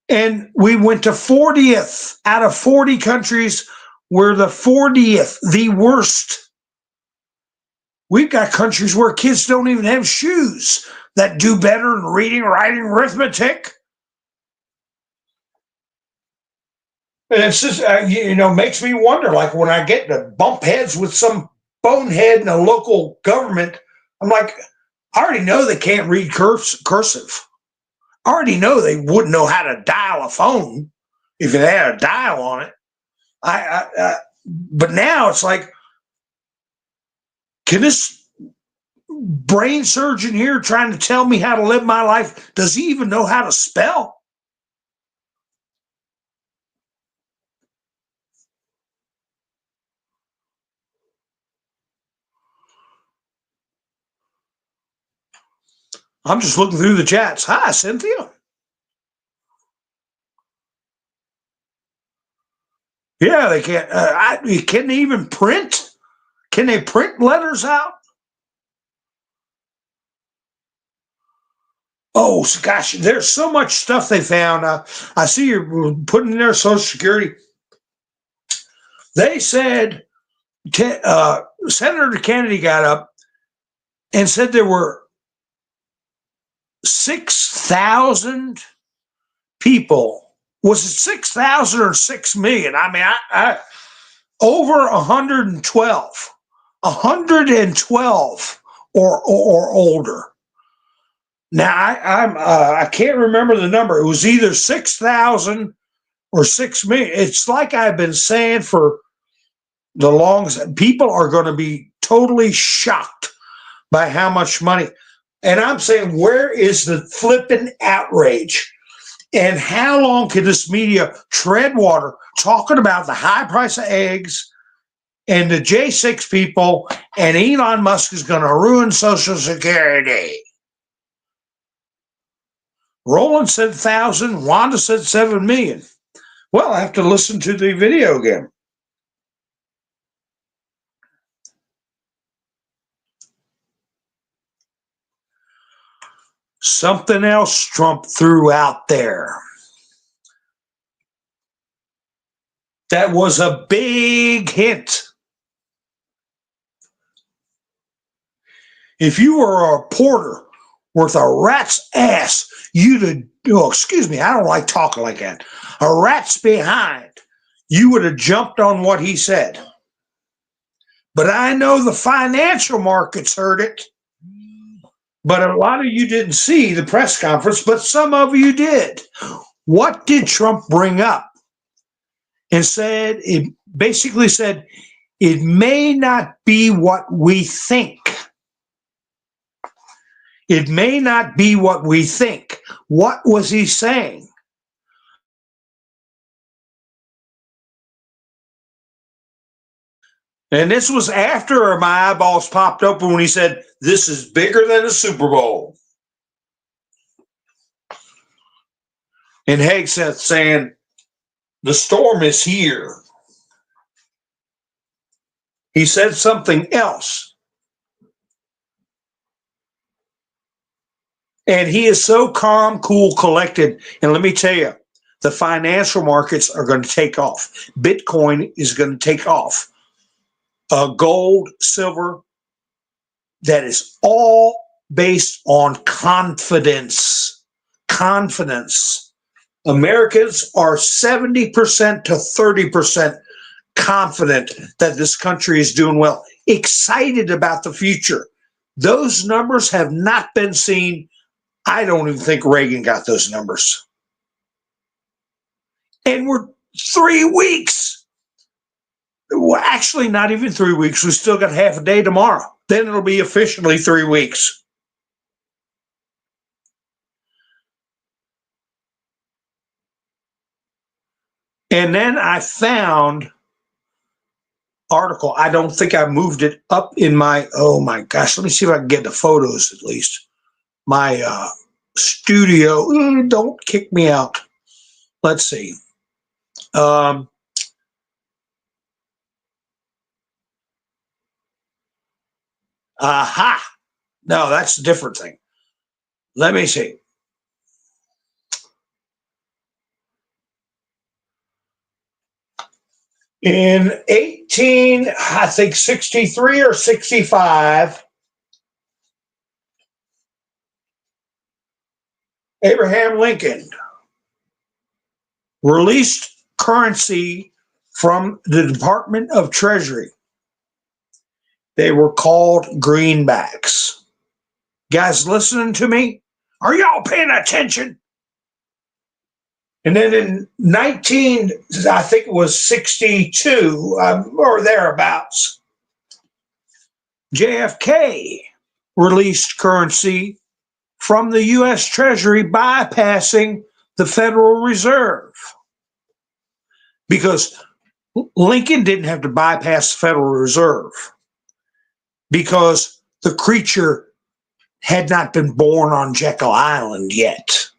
And we went to 40th out of 40 countries. We're the 40th, the worst. We've got countries where kids don't even have shoes that do better in reading, writing, arithmetic. And it's just, makes me wonder, like when I get to bump heads with some bonehead in a local government, I'm like, I already know they can't read cursive. I already know they wouldn't know how to dial a phone if it had a dial on it. But now it's like, can this brain surgeon here trying to tell me how to live my life, does he even know how to spell? I'm just looking through the chats. Hi, Cynthia. Yeah, they can't. Can they even print? Can they print letters out? Oh, gosh, there's so much stuff they found. I see you're putting in their Social Security. They said Senator Kennedy got up and said there were 6,000 people. Was it 6,000 or 6 million? I mean, I over 112 or older. Now I can't remember the number. It was either 6,000 or 6 million. It's like I've been saying for the longest. People are going to be totally shocked by how much money. And I'm saying, where is the flipping outrage? And how long can this media tread water talking about the high price of eggs and the J6 people, and Elon Musk is going to ruin Social Security? Roland said 1,000. Wanda said 7 million. Well, I have to listen to the video again. Something else Trump threw out there that was a big hint. If you were a reporter worth a rat's ass, excuse me, I don't like talking like that. A rat's behind, you would have jumped on what he said. But I know the financial markets heard it. But a lot of you didn't see the press conference, but some of you did. What did Trump bring up? And it basically said, it may not be what we think. It may not be what we think. What was he saying? And this was after my eyeballs popped open when he said, this is bigger than a Super Bowl. And Hegseth saying, the storm is here. He said something else. And he is so calm, cool, collected. And let me tell you, the financial markets are going to take off. Bitcoin is going to take off. Gold, silver, that is all based on confidence. Confidence. Americans are 70% to 30% confident that this country is doing well, excited about the future. Those numbers have not been seen. I don't even think Reagan got those numbers. And we're 3 weeks. Well, actually, not even 3 weeks. We still got half a day tomorrow. Then it'll be officially 3 weeks. And then I found article. I don't think I moved it up in my, oh my gosh, let me see if I can get the photos at least. My studio, don't kick me out. Let's see. Aha. No, that's a different thing. Let me see. In 63 or 65, Abraham Lincoln released currency from the Department of Treasury. They were called greenbacks. Guys, listening to me? Are y'all paying attention? And then in I think it was 62 or thereabouts, JFK released currency from the U.S. Treasury bypassing the Federal Reserve. Because Lincoln didn't have to bypass the Federal Reserve because the creature had not been born on Jekyll Island yet.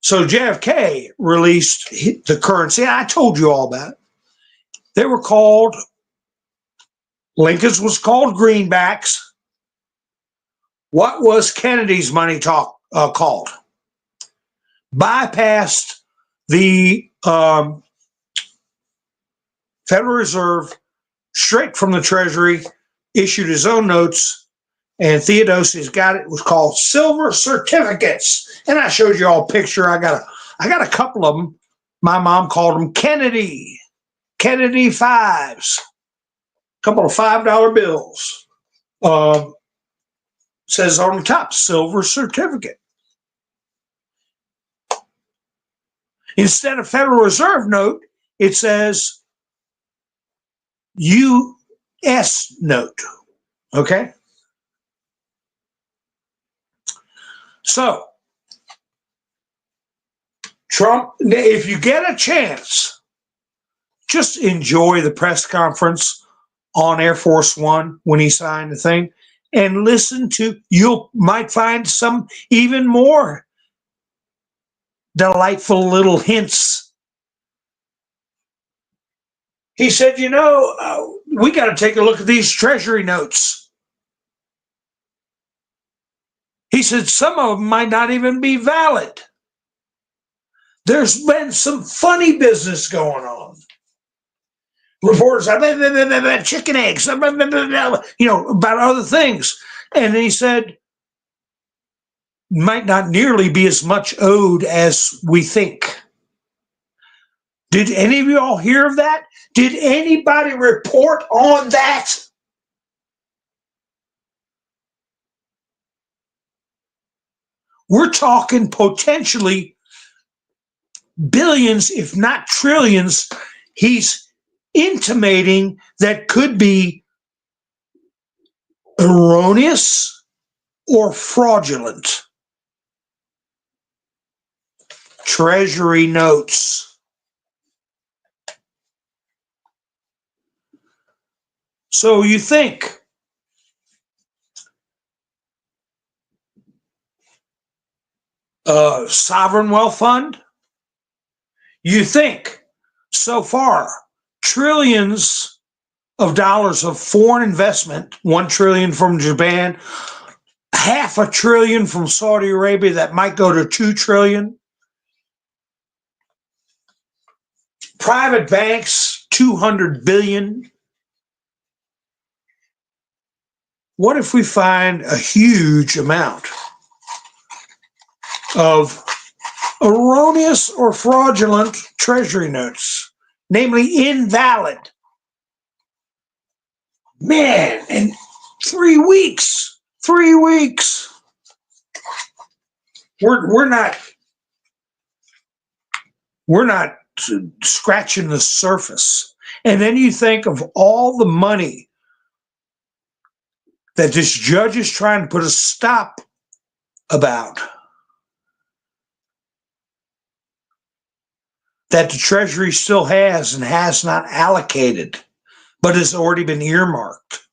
So JFK released the currency. I told you all about it. They were called, Lincoln's was called greenbacks. What was Kennedy's money called? Bypassed the Federal Reserve straight from the Treasury, issued his own notes, and Theodosius got it. It was called silver certificates. And I showed you all a picture. I got a couple of them. My mom called them Kennedy fives. A couple of $5 bills. Says on the top, silver certificate. Instead of Federal Reserve note, it says U.S. note. Okay? So, Trump, if you get a chance, just enjoy the press conference on Air Force One when he signed the thing and listen to, you might find some even more delightful little hints. He said, we got to take a look at these Treasury notes. He said some of them might not even be valid. There's been some funny business going on. Reporters are chicken eggs, about other things. And he said, might not nearly be as much owed as we think. Did any of you all hear of that? Did anybody report on that? We're talking potentially billions, if not trillions. He's intimating that could be erroneous or fraudulent. Treasury notes. So you think sovereign wealth fund? You think so far trillions of dollars of foreign investment, 1 trillion from Japan, $500 billion from Saudi Arabia that might go to 2 trillion. Private banks, 200 billion. What if we find a huge amount of erroneous or fraudulent treasury notes, namely invalid? Man, in 3 weeks, we're not scratching the surface. And then you think of all the money that this judge is trying to put a stop about, that the Treasury still has and has not allocated, but has already been earmarked,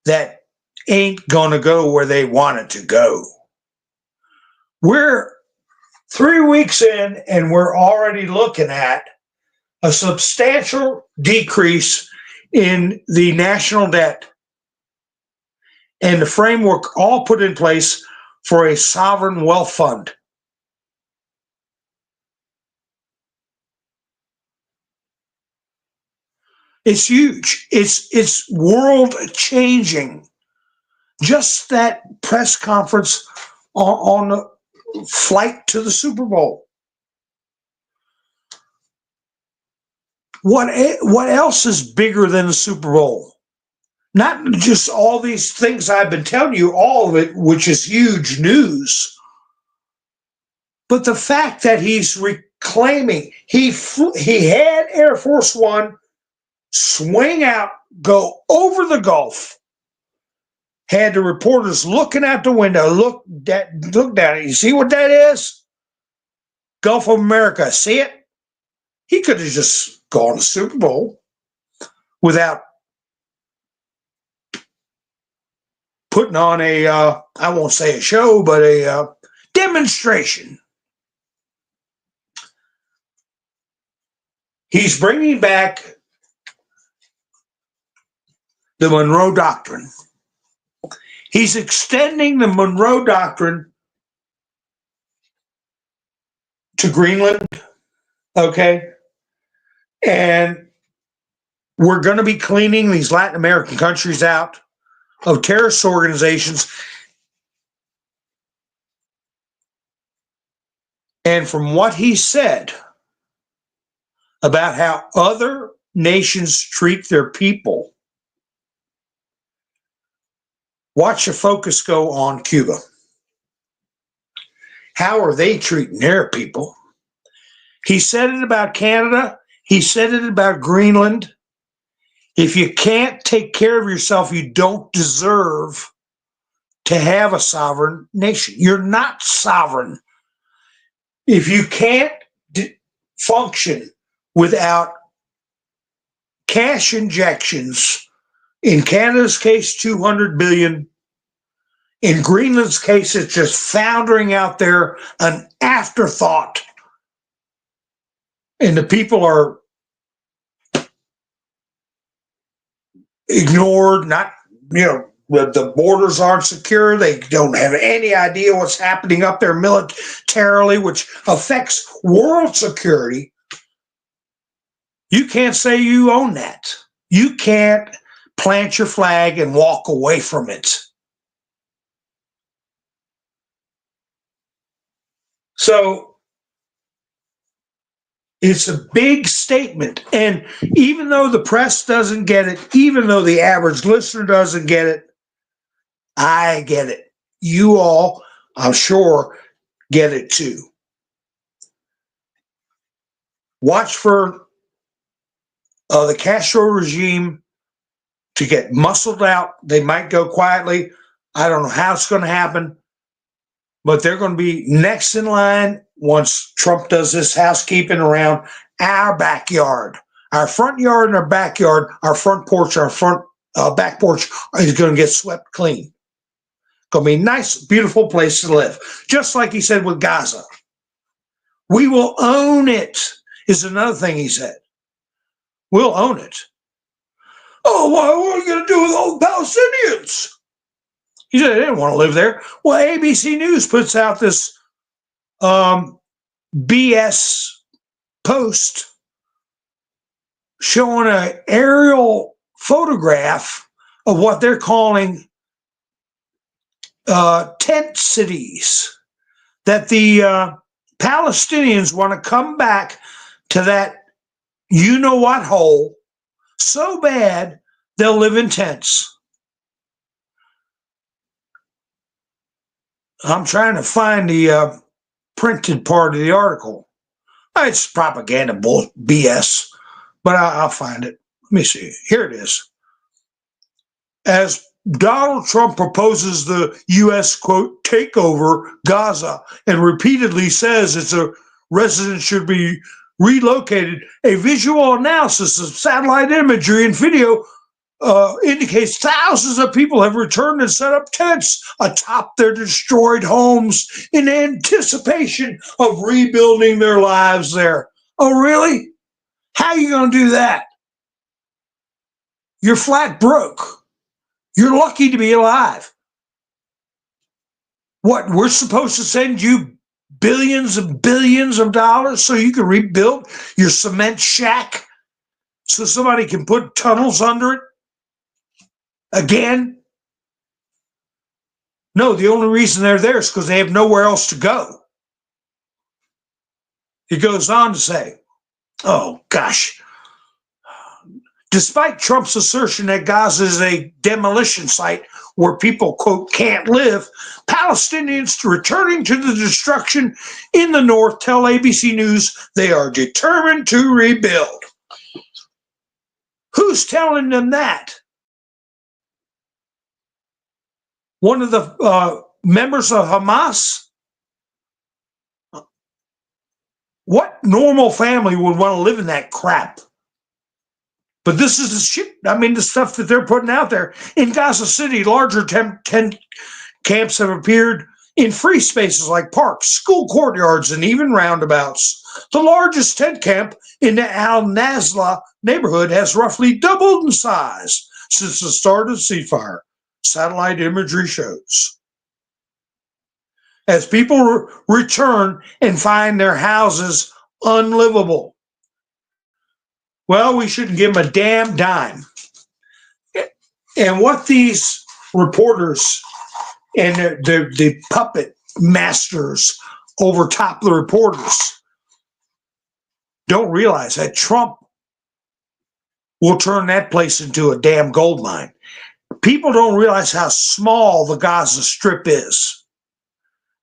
that ain't going to go where they want it to go. We're 3 weeks in, and we're already looking at a substantial decrease in the national debt and the framework all put in place for a sovereign wealth fund. It's huge. It's world changing. Just that press conference on the flight to the Super Bowl. What else is bigger than the Super Bowl? Not just all these things I've been telling you, all of it, which is huge news, but the fact that he's reclaiming, he had Air Force One swing out, go over the Gulf, had the reporters looking out the window, look down. You see what that is? Gulf of America. See it? He could have just gone to Super Bowl without putting on a, I won't say a show, but a demonstration. He's bringing back the Monroe Doctrine. He's extending the Monroe Doctrine to Greenland, okay? And we're going to be cleaning these Latin American countries out of terrorist organizations. And from what he said about how other nations treat their people, watch the focus go on Cuba. How are they treating their people? He said it about Canada. He said it about Greenland. If you can't take care of yourself, you don't deserve to have a sovereign nation. You're not sovereign. If you can't function without cash injections, in Canada's case, 200 billion. In Greenland's case, it's just foundering out there, an afterthought. And the people are ignored, not, the borders aren't secure. They don't have any idea what's happening up there militarily, which affects world security. You can't say you own that. You can't plant your flag and walk away from it. So it's a big statement. And even though the press doesn't get it, even though the average listener doesn't get it, I get it. You all, I'm sure, get it too. Watch for the Castro regime to get muscled out. They might go quietly. I don't know how it's going to happen, but they're going to be next in line once Trump does this housekeeping around our backyard. Our front yard and our backyard, our front porch, our front back porch is going to get swept clean. Going to be a nice, beautiful place to live. Just like he said with Gaza. We will own it, is another thing he said. We'll own it. Oh, what are you going to do with all the Palestinians? He said they didn't want to live there. Well, ABC News puts out this BS post showing an aerial photograph of what they're calling tent cities, that the Palestinians want to come back to that you-know-what hole so bad they'll live in tents. I'm trying to find the printed part of the article. It's propaganda BS, but I'll find it. Let me see. Here it is. As Donald Trump proposes the U.S., quote, takeover Gaza and repeatedly says its residents should be relocated, a visual analysis of satellite imagery and video indicates thousands of people have returned and set up tents atop their destroyed homes in anticipation of rebuilding their lives there. Oh, really? How are you going to do that? You're flat broke. You're lucky to be alive. What, we're supposed to send you billions and billions of dollars so you can rebuild your cement shack so somebody can put tunnels under it again? No, the only reason they're there is because they have nowhere else to go. He goes on to say, oh, gosh. Despite Trump's assertion that Gaza is a demolition site where people, quote, can't live, Palestinians returning to the destruction in the north tell ABC News they are determined to rebuild. Who's telling them that? One of the members of Hamas? What normal family would want to live in that crap? But this is the shit, the stuff that they're putting out there. In Gaza City, larger tent camps have appeared in free spaces like parks, school courtyards, and even roundabouts. The largest tent camp in the Al-Nazla neighborhood has roughly doubled in size since the start of the ceasefire, satellite imagery shows. As people return and find their houses unlivable. Well, we shouldn't give them a damn dime. And what these reporters and the puppet masters over top the reporters don't realize that Trump will turn that place into a damn gold mine. People don't realize how small the Gaza Strip is.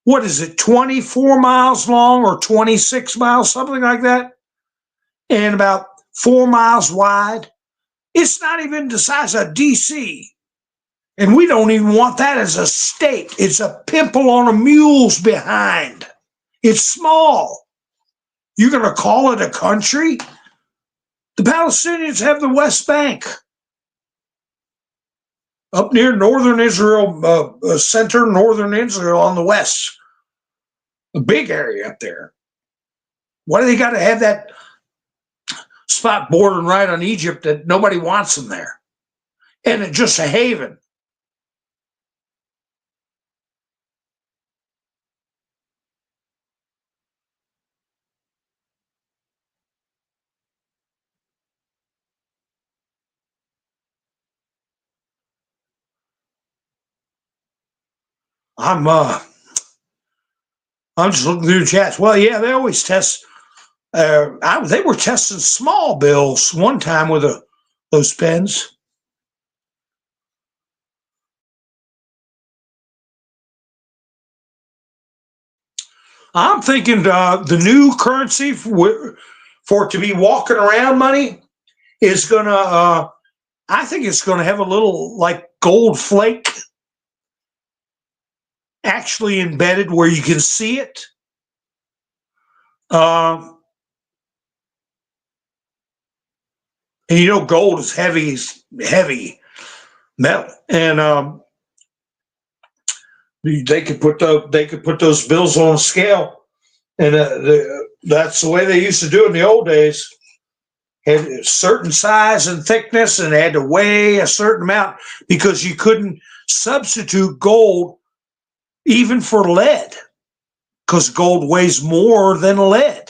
What is it, 24 miles long or 26 miles, something like that? And about 4 miles wide. It's not even the size of DC. And we don't even want that as a state. It's a pimple on a mule's behind. It's small. You're going to call it a country? The Palestinians have the West Bank. Up near northern Israel, center northern Israel on the west. A big area up there. Why do they got to have that spot bordering right on Egypt that nobody wants them there? And it's just a haven. I'm just looking through the chats. Well, yeah, they always test. They were testing small bills one time with those pens. I'm thinking the new currency for it to be walking around money is going to, I think it's going to have a little like gold flake actually embedded where you can see it. And gold is heavy metal, and they could put those bills on a scale, and that's the way they used to do it in the old days. had a certain size and thickness and had to weigh a certain amount because you couldn't substitute gold even for lead because gold weighs more than lead.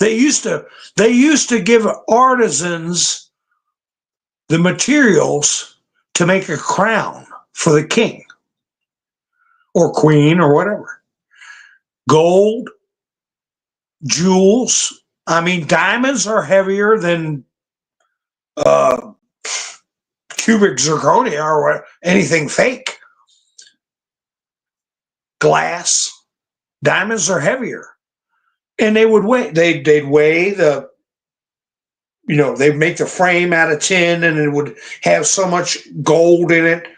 They used to give artisans the materials to make a crown for the king or queen or whatever. Gold, jewels. I mean, diamonds are heavier than uh, cubic zirconia or anything fake. Glass, diamonds are heavier, and they would weigh. They'd weigh the. They'd make the frame out of tin, and it would have so much gold in it,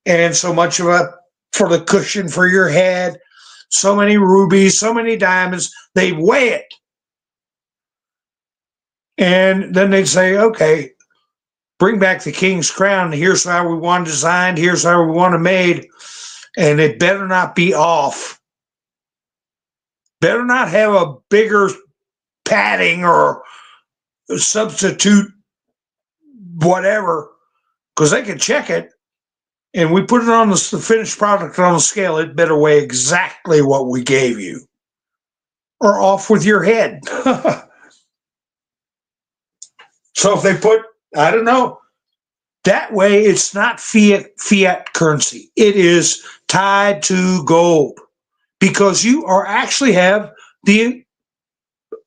and so much of a for the cushion for your head. So many rubies, so many diamonds. They'd weigh it, and then they'd say, "Okay, bring back the king's crown. Here's how we want it designed. Here's how we want it made, and it better not be off. Better not have a bigger padding or substitute whatever, because they can check it. And we put it on the finished product on the scale. It better weigh exactly what we gave you, or off with your head." So if they put, I don't know, that way it's not fiat currency. It is tied to gold because you are actually have the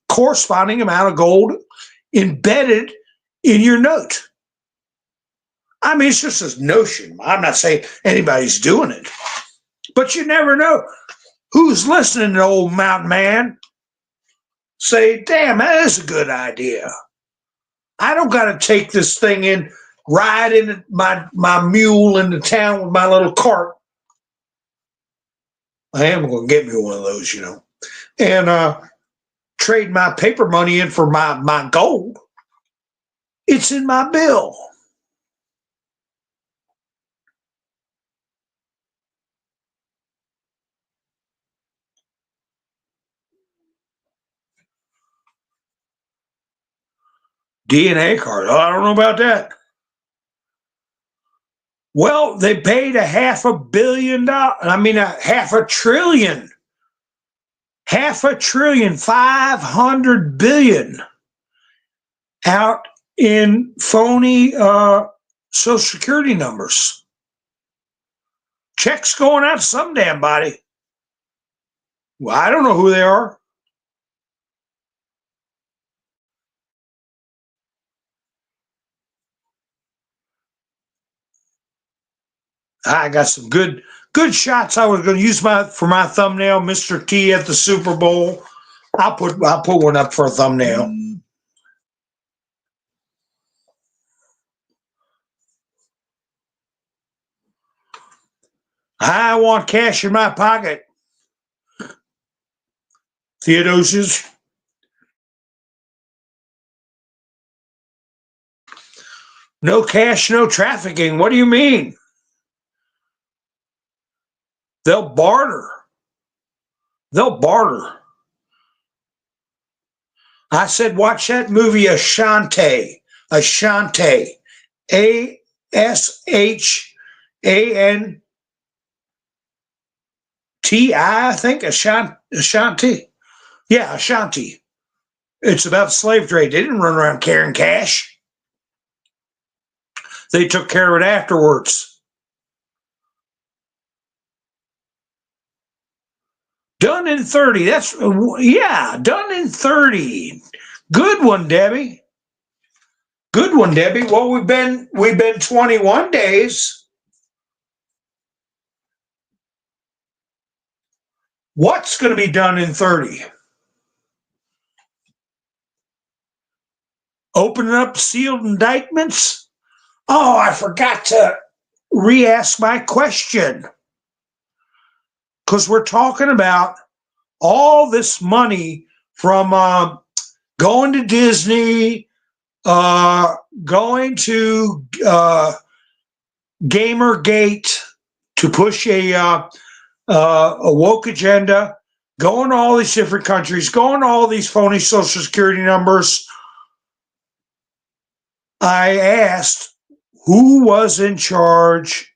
corresponding amount of gold embedded in your note. I mean, it's just a notion. I'm not saying anybody's doing it, but you never know who's listening to old mountain man say, "Damn, that is a good idea. I don't got to take this thing in, ride in my mule into town with my little cart. I am going to get me one of those, and trade my paper money in for my gold. It's in my bill." DNA card. Oh, I don't know about that. Well, they paid $500 million. I mean, $500 billion. $500 billion, 500 billion out in phony Social Security numbers. Checks going out to some damn body. Well, I don't know who they are. I got some good shots. I was going to use for my thumbnail, Mr. T at the Super Bowl. I'll put one up for a thumbnail. I want cash in my pocket. Theodosius. No cash, no trafficking. What do you mean? They'll barter. I said, watch that movie, Ashanti. Ashanti. ASHANTI, I think. Ashanti. Yeah, Ashanti. It's about slave trade. They didn't run around carrying cash. They took care of it afterwards. Done in 30. Done in 30. Good one, Debbie. Good one, Debbie. Well, we've been 21 days. What's going to be done in 30? Opening up sealed indictments? Oh, I forgot to re-ask my question. Because we're talking about all this money from going to Disney, going to Gamergate to push a woke agenda, going to all these different countries, going to all these phony Social Security numbers. I asked who was in charge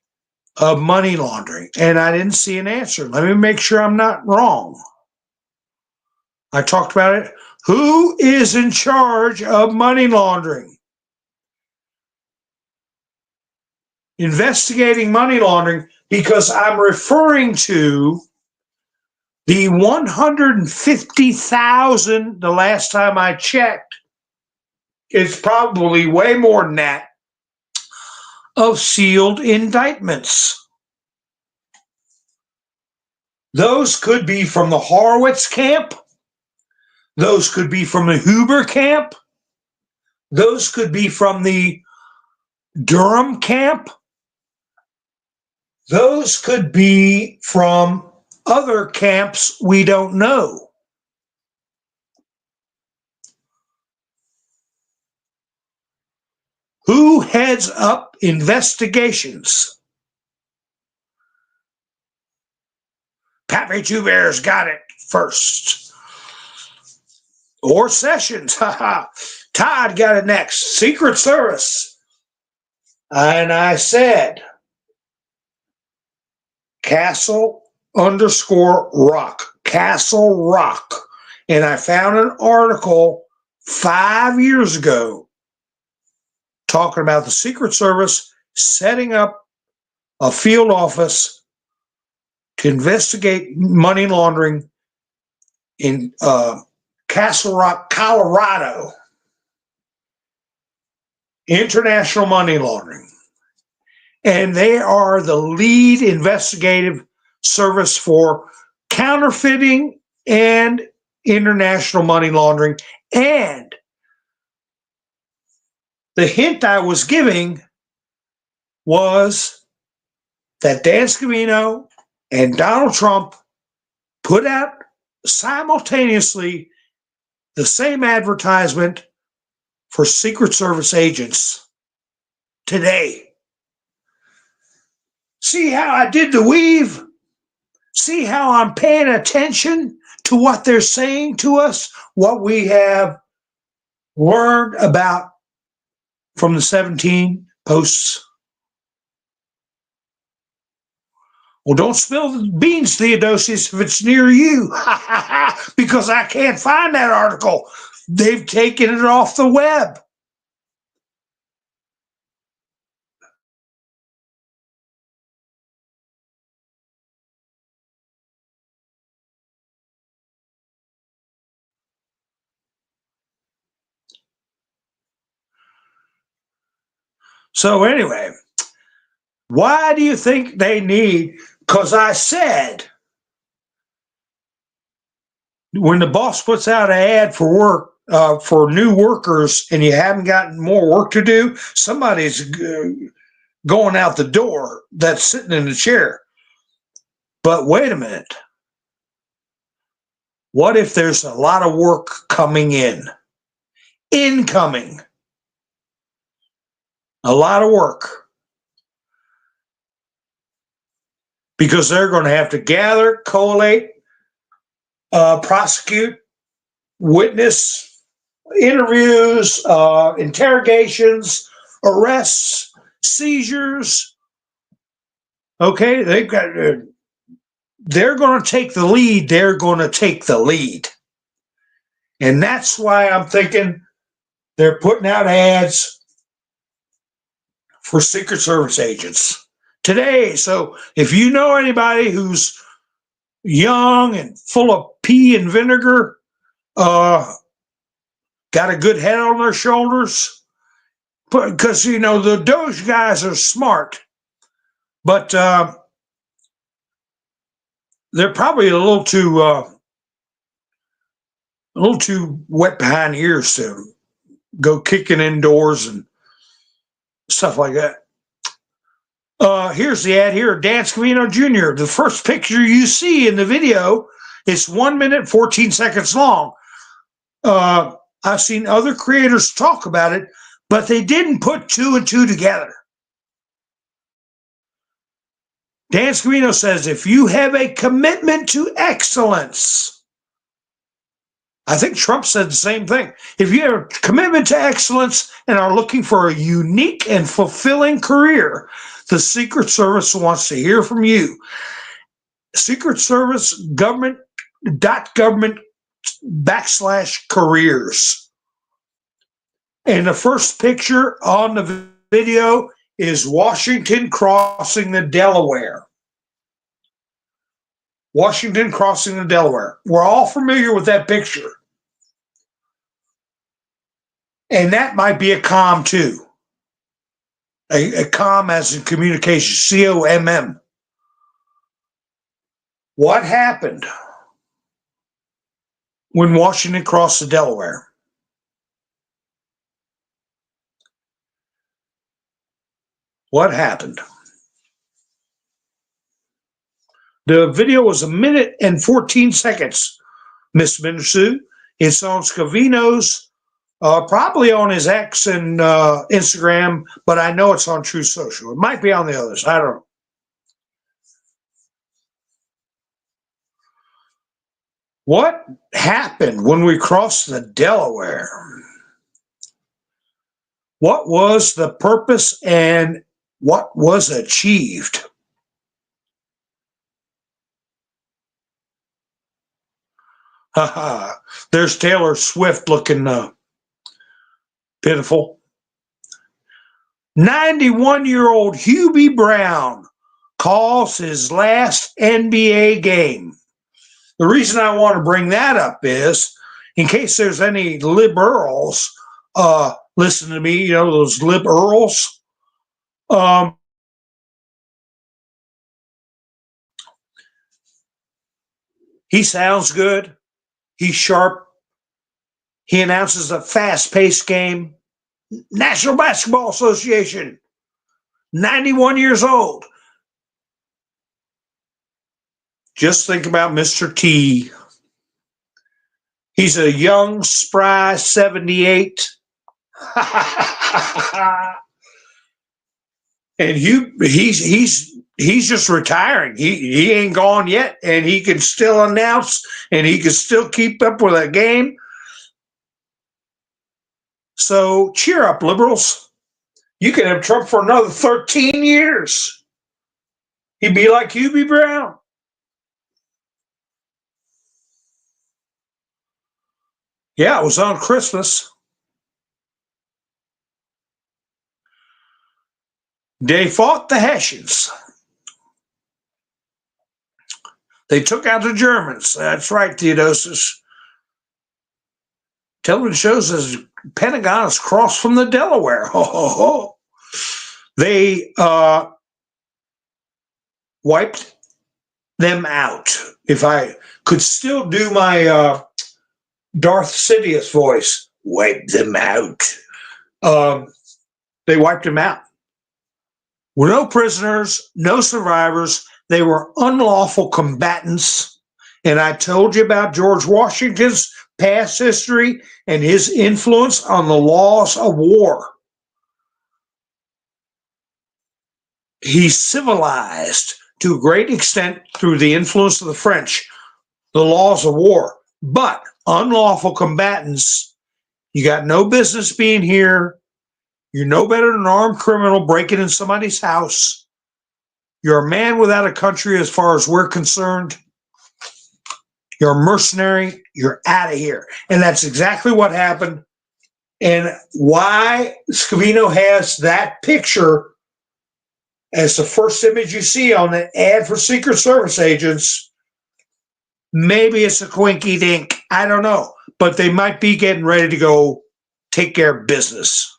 of money laundering, and I didn't see an answer. Let me make sure I'm not wrong. I talked about it. Who is in charge of money laundering? Investigating money laundering, because I'm referring to the 150,000, the last time I checked, it's probably way more than that, of sealed indictments. Those could be from the Horowitz camp. Those could be from the Huber camp. Those could be from the Durham camp. Those could be from other camps we don't know. Who heads up investigations? Pappy Two Bears got it first. Or Sessions. Todd got it next. Secret Service. And I said, Castle_Rock. Castle Rock. And I found an article 5 years ago talking about the Secret Service setting up a field office to investigate money laundering in Castle Rock, Colorado. International money laundering. And they are the lead investigative service for counterfeiting and international money laundering. And the hint I was giving was that Dan Scavino and Donald Trump put out simultaneously the same advertisement for Secret Service agents today. See how I did the weave? See how I'm paying attention to what they're saying to us, what we have learned about from the 17 posts? Well, don't spill the beans, Theodosius, if it's near you, because I can't find that article. They've taken it off the web. So anyway, why do you think they need? Because I said, when the boss puts out an ad for work, for new workers, and you haven't gotten more work to do, somebody's going out the door that's sitting in the chair. But wait a minute. What if there's a lot of work coming in? Incoming. A lot of work. Because they're going to have to gather, collate, prosecute, witness, interviews, interrogations, arrests, seizures. Okay, they've got. They're going to take the lead. They're going to take the lead, and that's why I'm thinking they're putting out ads for Secret Service agents today. So if you know anybody who's young and full of pee and vinegar, got a good head on their shoulders, because the Doge guys are smart, but they're probably a little too wet behind the ears to go kicking indoors and stuff like that. Here's the ad here. Dan Scavino Jr. The first picture you see in the video is 1 minute, 14 seconds long. I've seen other creators talk about it, but they didn't put two and two together. Dan Scavino says, if you have a commitment to excellence, I think Trump said the same thing. If you have a commitment to excellence and are looking for a unique and fulfilling career, the Secret Service wants to hear from you. Secret Service government.government/careers. And the first picture on the video is Washington crossing the Delaware. Washington crossing the Delaware. We're all familiar with that picture. And that might be a comm too. A comm as in communication, COMM. What happened when Washington crossed the Delaware? What happened? The video was 1 minute and 14 seconds, Miss Mindersu. It's on Scavino's, probably on his X and Instagram, but I know it's on True Social. It might be on the others. I don't know. What happened when we crossed the Delaware? What was the purpose and what was achieved? There's Taylor Swift looking pitiful. 91-year-old Hubie Brown calls his last NBA game. The reason I want to bring that up is, in case there's any liberals listen to me, you know, those liberals. He sounds good. He's sharp. He announces a fast-paced game. National Basketball Association, 91 years old. Just think about Mr. T. He's a young, spry 78. And he's just retiring. He ain't gone yet, and he can still announce, and he can still keep up with that game. So cheer up, liberals. You can have Trump for another 13 years. He'd be like Hubie Brown. Yeah, it was on Christmas. They fought the Hessians. They took out the Germans. That's right, Theodosius. Television shows as Pentagon is crossed from the Delaware. Ho, ho, ho. They wiped them out. If I could still do my Darth Sidious voice, wipe them out. They wiped them out. Were no prisoners, no survivors. They were unlawful combatants. And I told you about George Washington's past history and his influence on the laws of war. He civilized to a great extent through the influence of the French, the laws of war. But unlawful combatants, you got no business being here. You're no better than an armed criminal breaking in somebody's house. You're a man without a country as far as we're concerned. You're a mercenary. You're out of here. And that's exactly what happened. And why Scavino has that picture as the first image you see on the ad for Secret Service agents. Maybe it's a quinky dink. I don't know. But they might be getting ready to go take care of business.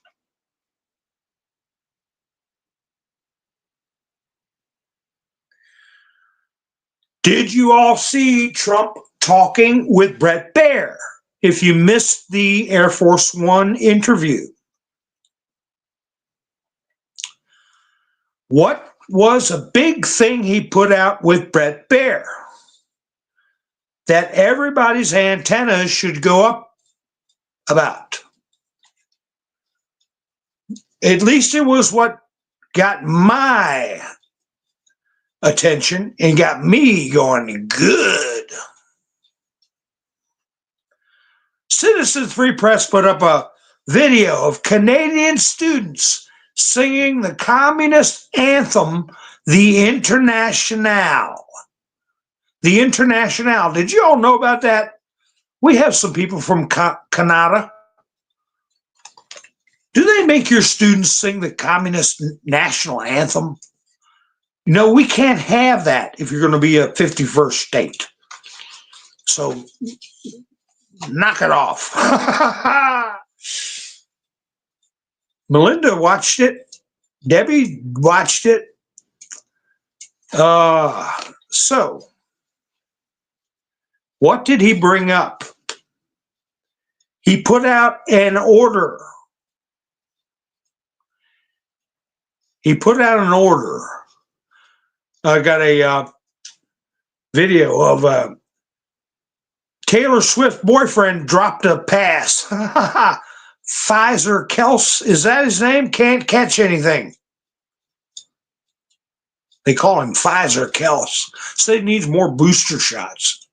Did you all see Trump talking with Bret Baier? If you missed the Air Force One interview, what was a big thing he put out with Bret Baier? That everybody's antennas should go up about. At least it was what got my attention and got me going good. Citizens Free Press put up a video of Canadian students singing the communist anthem, the Internationale. The Internationale. Did you all know about that? We have some people from Canada. Do they make your students sing the communist national anthem? No, we can't have that if you're going to be a 51st state. So knock it off. Melinda watched it. Debbie watched it. So, what did he bring up? He put out an order. He put out an order. I got a video of Taylor Swift boyfriend dropped a pass. Pfizer Kels, is that his name? Can't catch anything. They call him Pfizer Kels. So he needs more booster shots.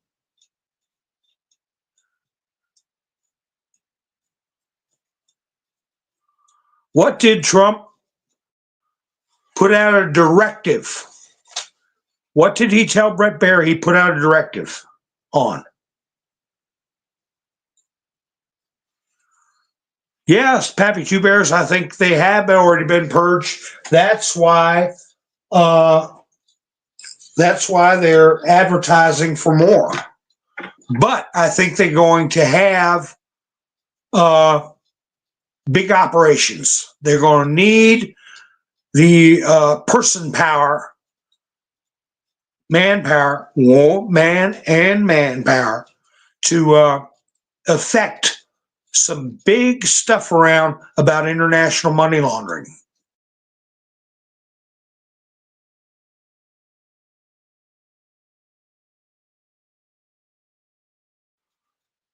What did Trump put out a directive? What did he tell Brett Baier he put out a directive on? Yes, Pappy Two Bears, I think they have already been purged. That's why they're advertising for more. But I think they're going to have big operations. They're going to need the person power, manpower, man and manpower to affect some big stuff around about international money laundering.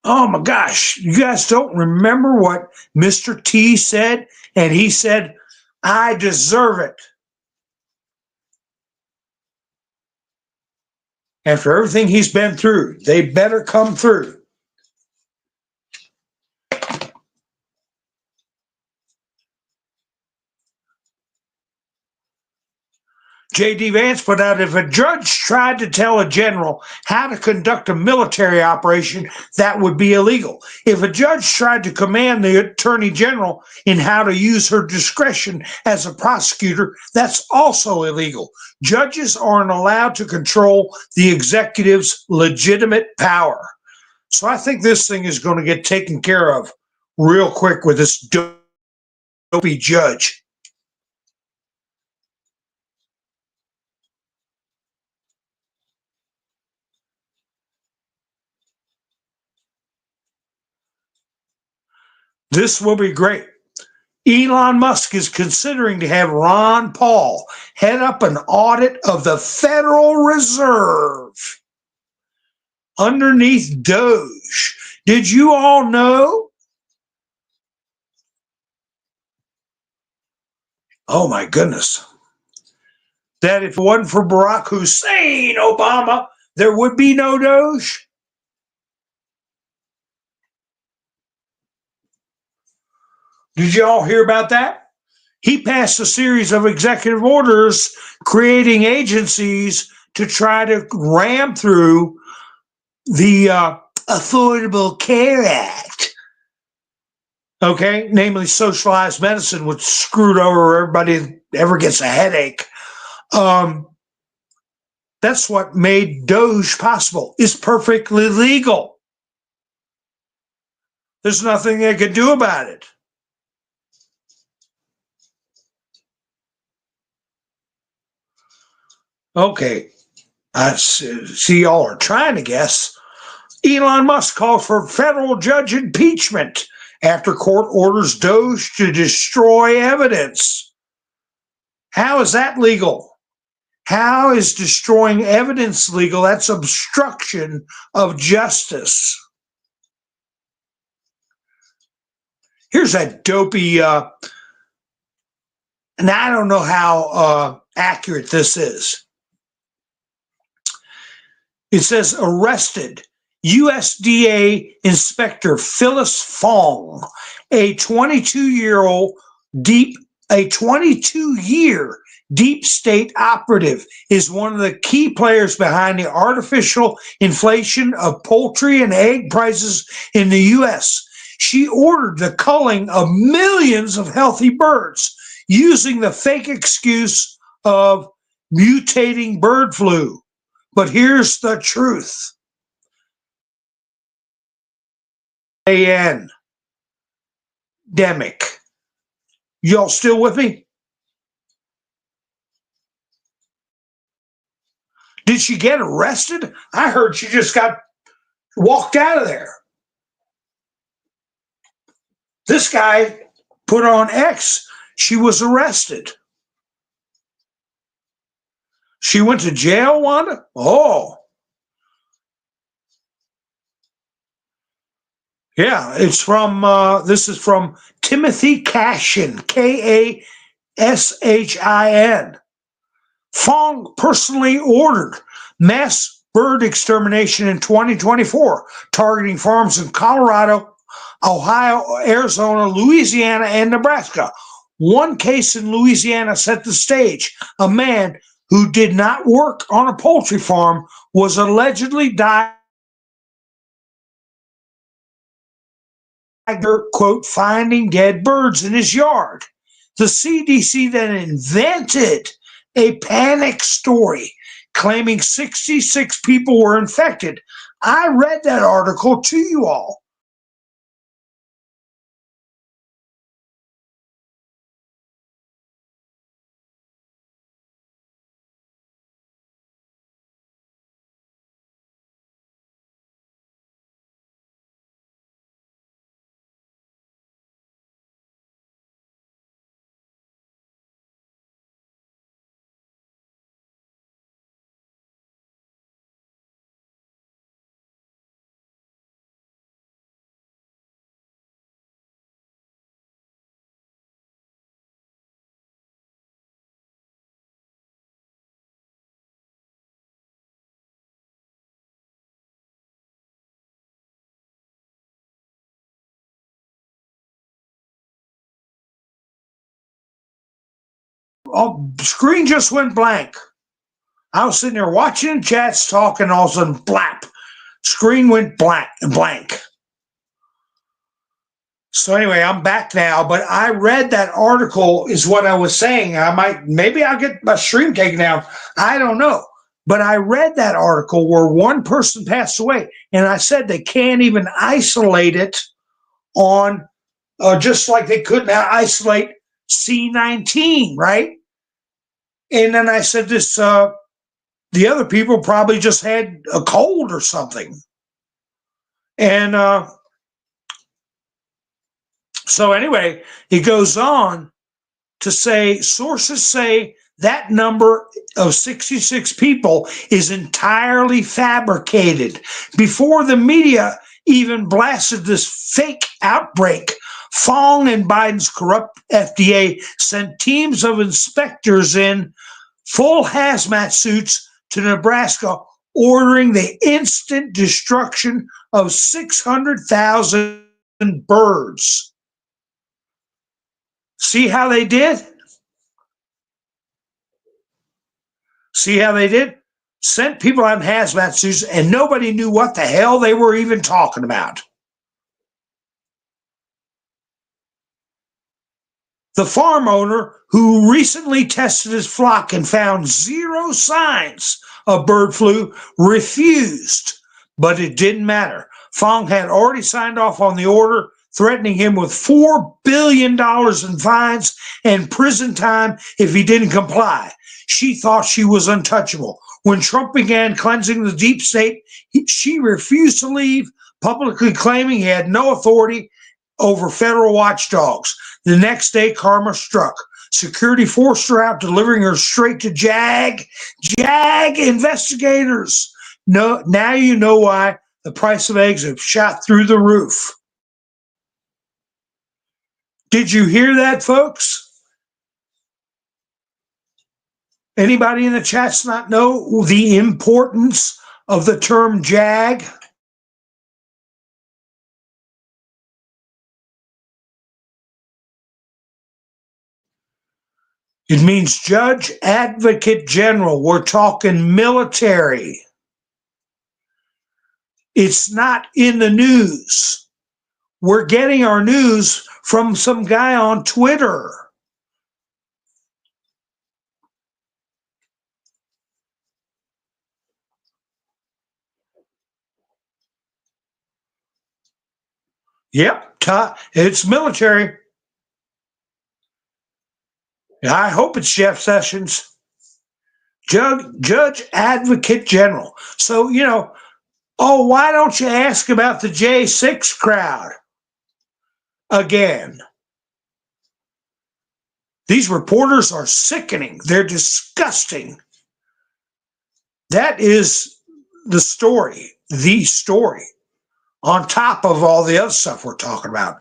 Oh my gosh, you guys don't remember what Mr. T said? And he said, I deserve it. After everything he's been through, they better come through. J.D. Vance put out, if a judge tried to tell a general how to conduct a military operation, that would be illegal. If a judge tried to command the attorney general in how to use her discretion as a prosecutor, that's also illegal. Judges aren't allowed to control the executive's legitimate power. So I think this thing is going to get taken care of real quick with this dopey judge. This will be great. Elon Musk is considering to have Ron Paul head up an audit of the Federal Reserve underneath Doge. Did you all know? Oh my goodness. That if it wasn't for Barack Hussein Obama, there would be no Doge. Did you all hear about that? He passed a series of executive orders creating agencies to try to ram through the Affordable Care Act. Okay, namely socialized medicine, which screwed over everybody that ever gets a headache. That's what made Doge possible. It's perfectly legal. There's nothing they could do about it. Okay, I see y'all are trying to guess. Elon Musk called for federal judge impeachment after court orders Doge to destroy evidence. How is that legal? How is destroying evidence legal? That's obstruction of justice. Here's that dopey, and I don't know how accurate this is. It says arrested USDA Inspector Phyllis Fong, a 22-year deep state operative, is one of the key players behind the artificial inflation of poultry and egg prices in the U.S. She ordered the culling of millions of healthy birds using the fake excuse of mutating bird flu. But here's the truth. Pandemic. Y'all still with me? Did she get arrested? I heard she just got walked out of there. This guy put on X. She was arrested. She went to jail, Wanda? Oh. Yeah, it's from, this is from Timothy Cashin, Kashin. Fong personally ordered mass bird extermination in 2024, targeting farms in Colorado, Ohio, Arizona, Louisiana, and Nebraska. One case in Louisiana set the stage. A man who did not work on a poultry farm was allegedly died, quote, finding dead birds in his yard. The CDC then invented a panic story claiming 66 people were infected. I read that article to you all. Oh, screen just went blank. I was sitting there watching chats, talking, all of a sudden, blap, screen went blank. So anyway, I'm back now, but I read that article is what I was saying. Maybe I'll get my stream taken down. I don't know. But I read that article where one person passed away, and I said they can't even isolate it on, just like they couldn't isolate C19, right? And then I said this, the other people probably just had a cold or something. And so anyway, it goes on to say, sources say that number of 66 people is entirely fabricated. Before the media even blasted this fake outbreak, Fong and Biden's corrupt FDA sent teams of inspectors in full hazmat suits to Nebraska, ordering the instant destruction of 600,000 birds. See how they did? See how they did? Sent people out in hazmat suits, and nobody knew what the hell they were even talking about. The farm owner, who recently tested his flock and found zero signs of bird flu, refused, but it didn't matter. Fong had already signed off on the order, threatening him with $4 billion in fines and prison time if he didn't comply. She thought she was untouchable. When Trump began cleansing the deep state, she refused to leave, publicly claiming he had no authority over federal watchdogs. The next day, karma struck. Security forced her out, delivering her straight to JAG investigators. No, now you know why the price of eggs have shot through the roof. Did you hear that, folks? Anybody in the chats not know the importance of the term JAG? It means Judge Advocate General. We're talking military. It's not in the news. We're getting our news from some guy on Twitter. Yep, it's military. I hope it's Jeff Sessions. Judge Advocate General. So, why don't you ask about the J6 crowd again? These reporters are sickening. They're disgusting. That is the story, on top of all the other stuff we're talking about.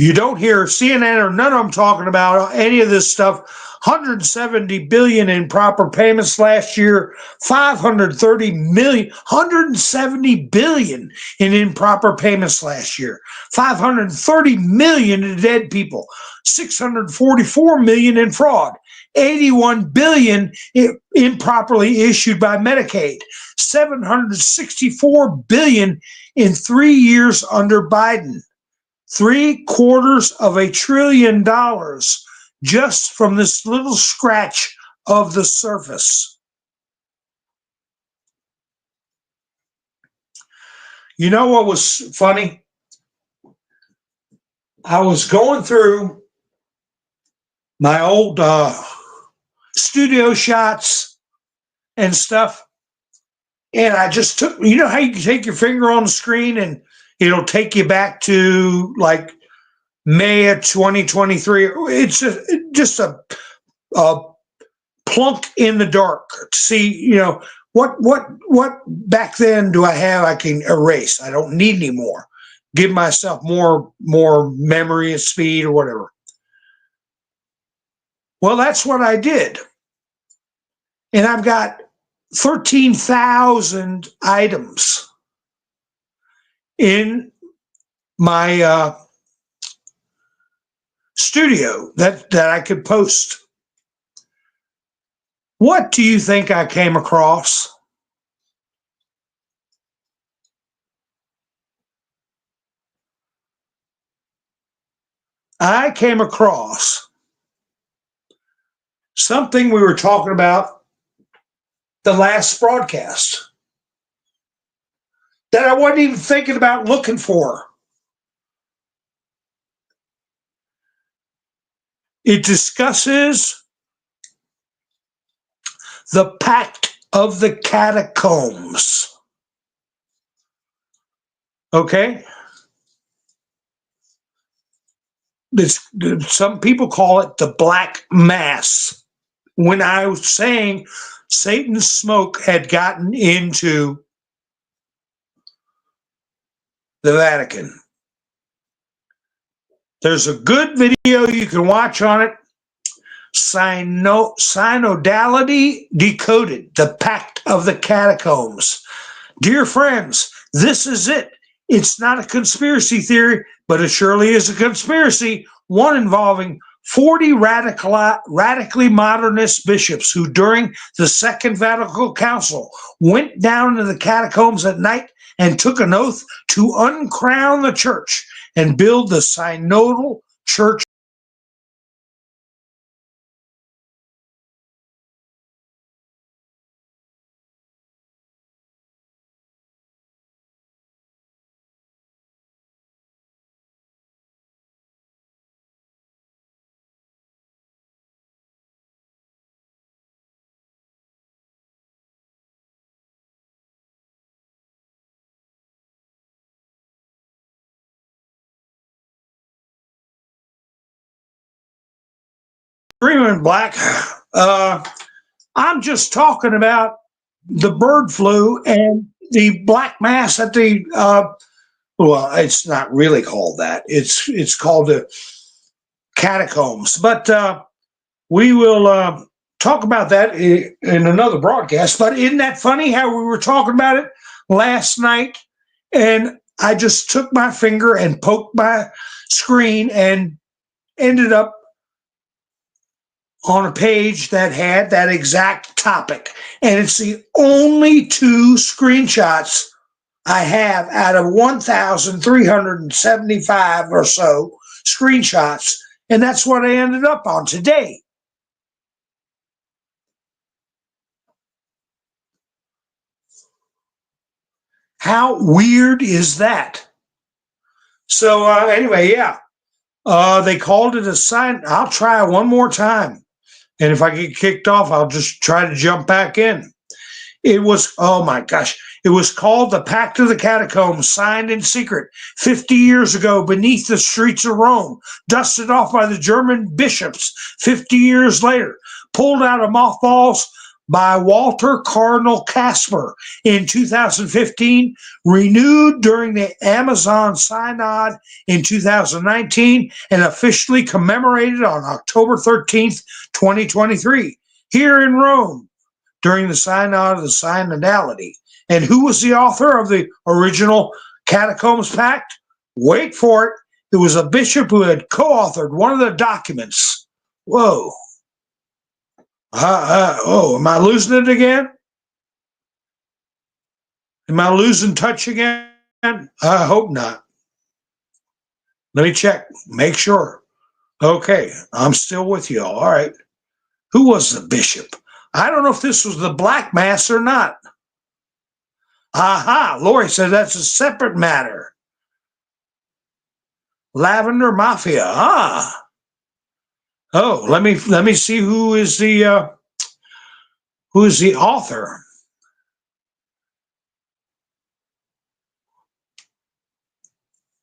You don't hear CNN or none of them talking about any of this stuff. 170 billion in proper payments last year, 530 million, 170 billion in improper payments last year, 530 million in dead people, 644 million in fraud, 81 billion improperly issued by Medicaid, 764 billion in 3 years under Biden. $750 billion just from this little scratch of the surface. You know what was funny? I was going through my old studio shots and stuff, and I just took, you know how you can take your finger on the screen and it'll take you back to like May of 2023. It's just a plunk in the dark to see, what back then do I have I can erase. I don't need any more. Give myself more memory and speed or whatever. Well, that's what I did. And I've got 13,000 items in my studio that I could post. What do you think I came across? I came across something we were talking about the last broadcast that I wasn't even thinking about looking for. It discusses the Pact of the Catacombs. Okay? Some people call it the Black Mass. When I was saying Satan's smoke had gotten into the Vatican. There's a good video you can watch on it. Synodality Decoded, the Pact of the Catacombs. Dear friends, this is it. It's not a conspiracy theory, but it surely is a conspiracy, one involving 40 radically modernist bishops who, during the Second Vatican Council, went down into the catacombs at night and took an oath to uncrown the church and build the synodal church. Screaming Black. I'm just talking about the bird flu and the Black Mass at the. Well, it's not really called that. It's called the catacombs. But we will talk about that in another broadcast. But isn't that funny how we were talking about it last night? And I just took my finger and poked my screen and ended up on a page that had that exact topic. And it's the only two screenshots I have out of 1,375 or so screenshots. And that's what I ended up on today. How weird is that? So anyway, yeah, they called it a sign. I'll try one more time. And if I get kicked off, I'll just try to jump back in. It was, oh my gosh, it was called the Pact of the Catacombs, signed in secret 50 years ago beneath the streets of Rome, dusted off by the German bishops 50 years later, pulled out of mothballs by Walter Cardinal Casper in 2015, renewed during the Amazon Synod in 2019, and officially commemorated on October 13th, 2023, here in Rome during the Synod of the Synodality. And who was the author of the original Catacombs Pact? Wait for it. It was a bishop who had co-authored one of the documents. Whoa. Am I losing it again? Am I losing touch again? I hope not. Let me check. Make sure. Okay, I'm still with you all. All right. Who was the bishop? I don't know if this was the Black Mass or not. Aha, Lori said that's a separate matter. Lavender Mafia. Ah. Oh, let me see who is the author.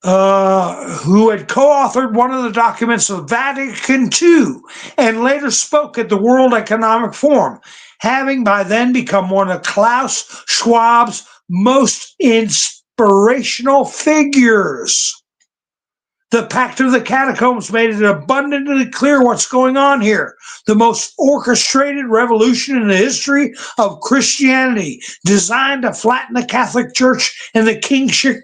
Who had co-authored one of the documents of Vatican II and later spoke at the World Economic Forum, having by then become one of Klaus Schwab's most inspirational figures. The Pact of the Catacombs made it abundantly clear what's going on here. The most orchestrated revolution in the history of Christianity, designed to flatten the Catholic Church and the kingship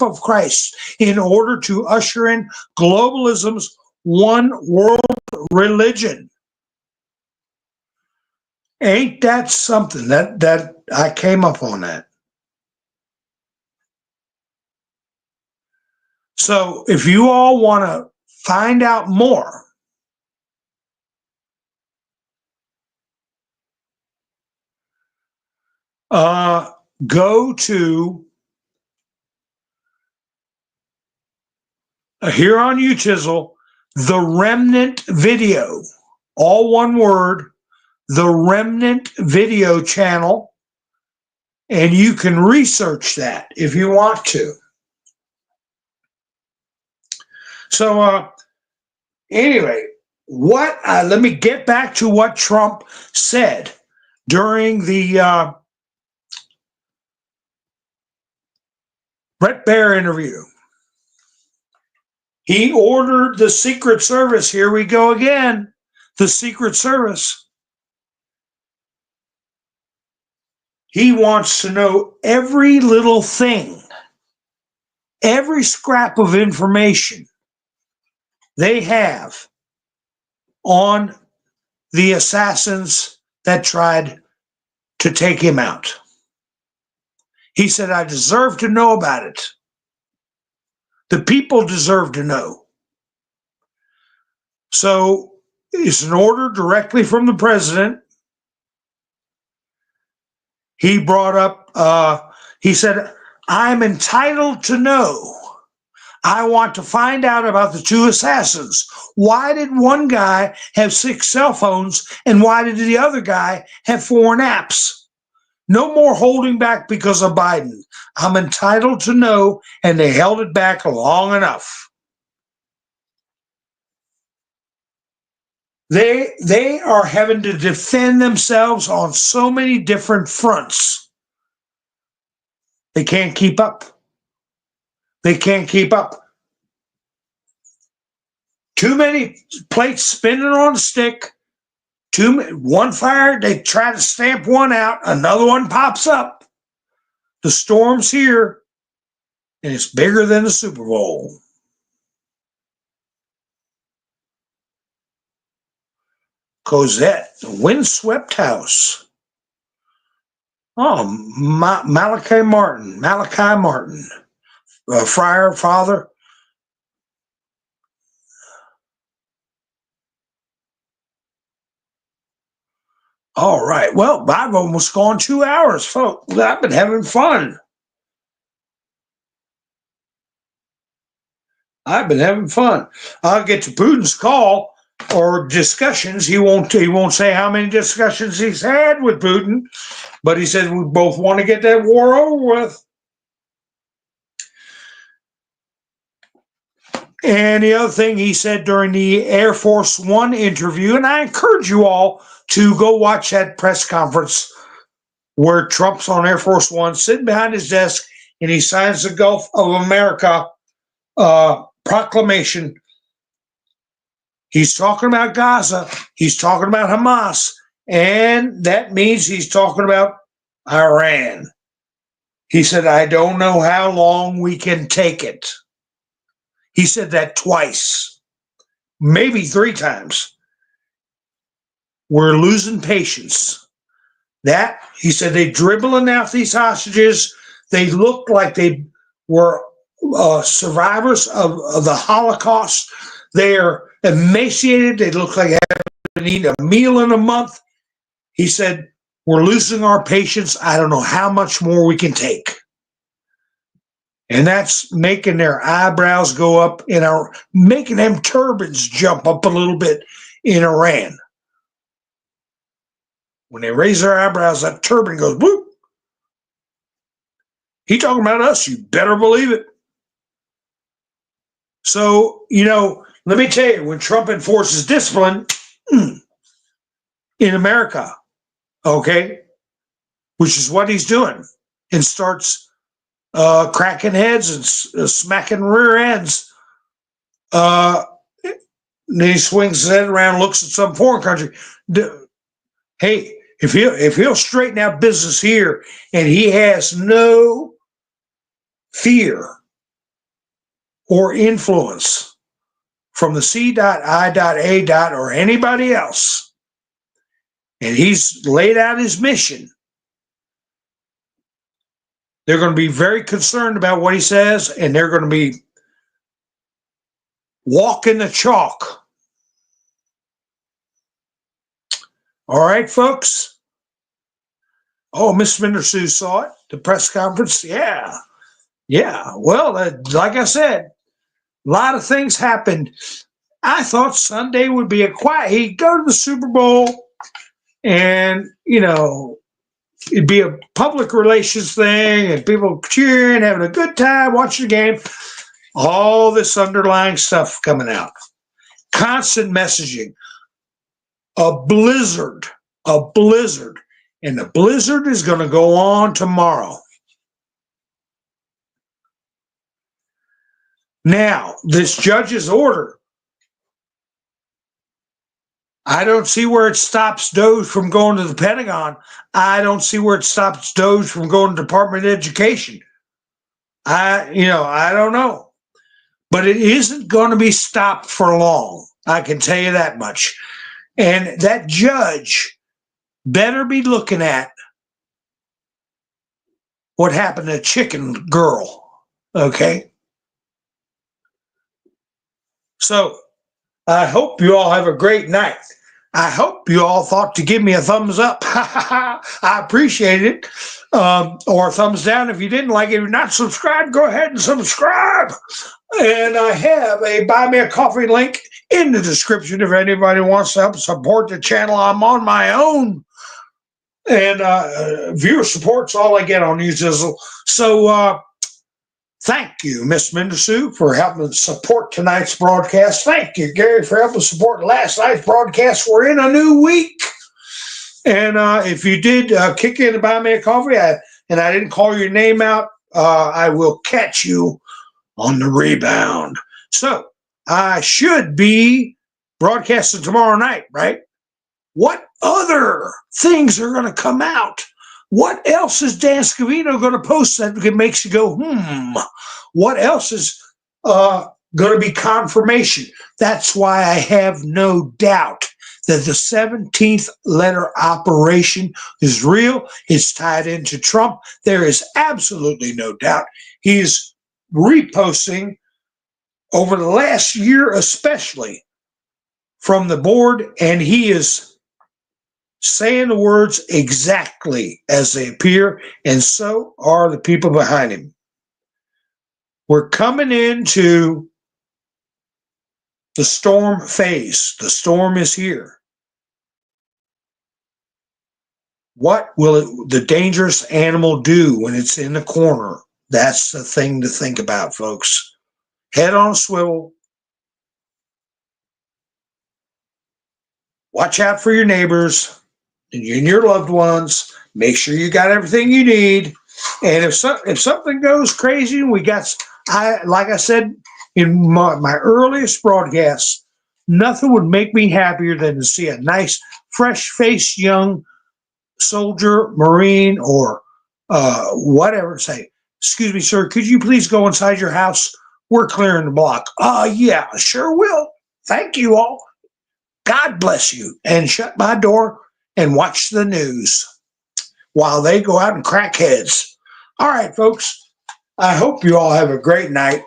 of Christ in order to usher in globalism's one world religion. Ain't that something? That I came up on that. So if you all want to find out more, go to here on UChisel, The Remnant Video, all one word, The Remnant Video channel, and you can research that if you want to. So anyway, let me get back to what Trump said during the Bret Baier interview. He ordered the Secret Service, here we go again, the Secret Service. He wants to know every little thing, every scrap of information they have on the assassins that tried to take him out. He said, I deserve to know about it. The people deserve to know. So it's an order directly from the president. He brought up, he said, I'm entitled to know. I want to find out about the two assassins. Why did one guy have 6 cell phones and why did the other guy have 4 apps? No more holding back because of Biden. I'm entitled to know, and they held it back long enough. They are having to defend themselves on so many different fronts. They can't keep up. They can't keep up. Too many plates spinning on a stick. One fire, they try to stamp one out, another one pops up. The storm's here, and it's bigger than the Super Bowl. Cosette, windswept house. Oh, Malachi Martin, friar, father. All right. Well, I've almost gone 2 hours, folks. I've been having fun. I'll get to Putin's call or discussions. He won't say how many discussions he's had with Putin, but he said we both want to get that war over with. And the other thing he said during the Air Force One interview, and I encourage you all to go watch that press conference where Trump's on Air Force One, sitting behind his desk, and he signs the Gulf of America proclamation. He's talking about Gaza. He's talking about Hamas. And that means he's talking about Iran. He said, I don't know how long we can take it. He said that twice, maybe 3 times. We're losing patience. That, he said, they dribbling out these hostages. They looked like they were survivors of the Holocaust. They're emaciated. They look like they haven't eaten a meal in a month. He said, we're losing our patience. I don't know how much more we can take. And that's making their eyebrows go up, making them turbans jump up a little bit in Iran. When they raise their eyebrows, that turban goes whoop. He talking about us, you better believe it. So, let me tell you, when Trump enforces discipline in America, okay, which is what he's doing, and starts cracking heads and smacking rear ends, then he swings his head around, looks at some foreign country. Hey, if he'll straighten out business here, and he has no fear or influence from the C.I.A. or anybody else, and he's laid out his mission, they're going to be very concerned about what he says, and they're going to be walking the chalk. All right, folks? Oh, Miss Mindersue saw it, the press conference. Yeah. Well, like I said, a lot of things happened. I thought Sunday would be a quiet. He'd go to the Super Bowl, and, it'd be a public relations thing, and people cheering, having a good time, watching the game. All this underlying stuff coming out. Constant messaging. A blizzard. And the blizzard is going to go on tomorrow. Now, this judge's order, I don't see where it stops DOJ from going to the Pentagon. I don't see where it stops DOJ from going to Department of Education. I don't know. But it isn't going to be stopped for long. I can tell you that much. And that judge better be looking at what happened to Chicken Girl. Okay? So, I hope you all have a great night. I hope you all thought to give me a thumbs up. I appreciate it. Or a thumbs down if you didn't like it. If you're not subscribed, go ahead and subscribe. And I have a Buy Me a Coffee link in the description if anybody wants to help support the channel. I'm on my own. And viewer support's all I get on Newsizzle. So, thank you, Miss Mindersue, for helping support tonight's broadcast. Thank you, Gary, for helping support last night's broadcast. We're in a new week. And if you did kick in to Buy Me a Coffee, and I didn't call your name out, I will catch you on the rebound. So, I should be broadcasting tomorrow night, right? What other things are going to come out? What else is Dan Scavino going to post that makes you go, What else is going to be confirmation? That's why I have no doubt that the 17th letter operation is real. It's tied into Trump. There is absolutely no doubt. He's reposting over the last year, especially from the board, and he is saying the words exactly as they appear, and so are the people behind him. We're coming into the storm phase. The storm is here. What will the dangerous animal do when it's in the corner? That's the thing to think about, folks. Head on a swivel. Watch out for your neighbors and your loved ones. Make sure you got everything you need. And if something goes crazy, like I said in my earliest broadcasts, nothing would make me happier than to see a nice, fresh-faced young soldier, Marine, or whatever say, "Excuse me, sir, could you please go inside your house? We're clearing the block." Yeah, sure will. Thank you all. God bless you. And shut my door and watch the news while they go out and crack heads. All right, folks. I hope you all have a great night.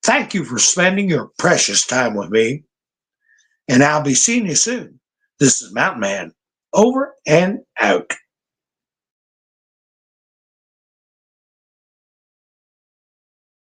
Thank you for spending your precious time with me. And I'll be seeing you soon. This is Mountain Man, over and out.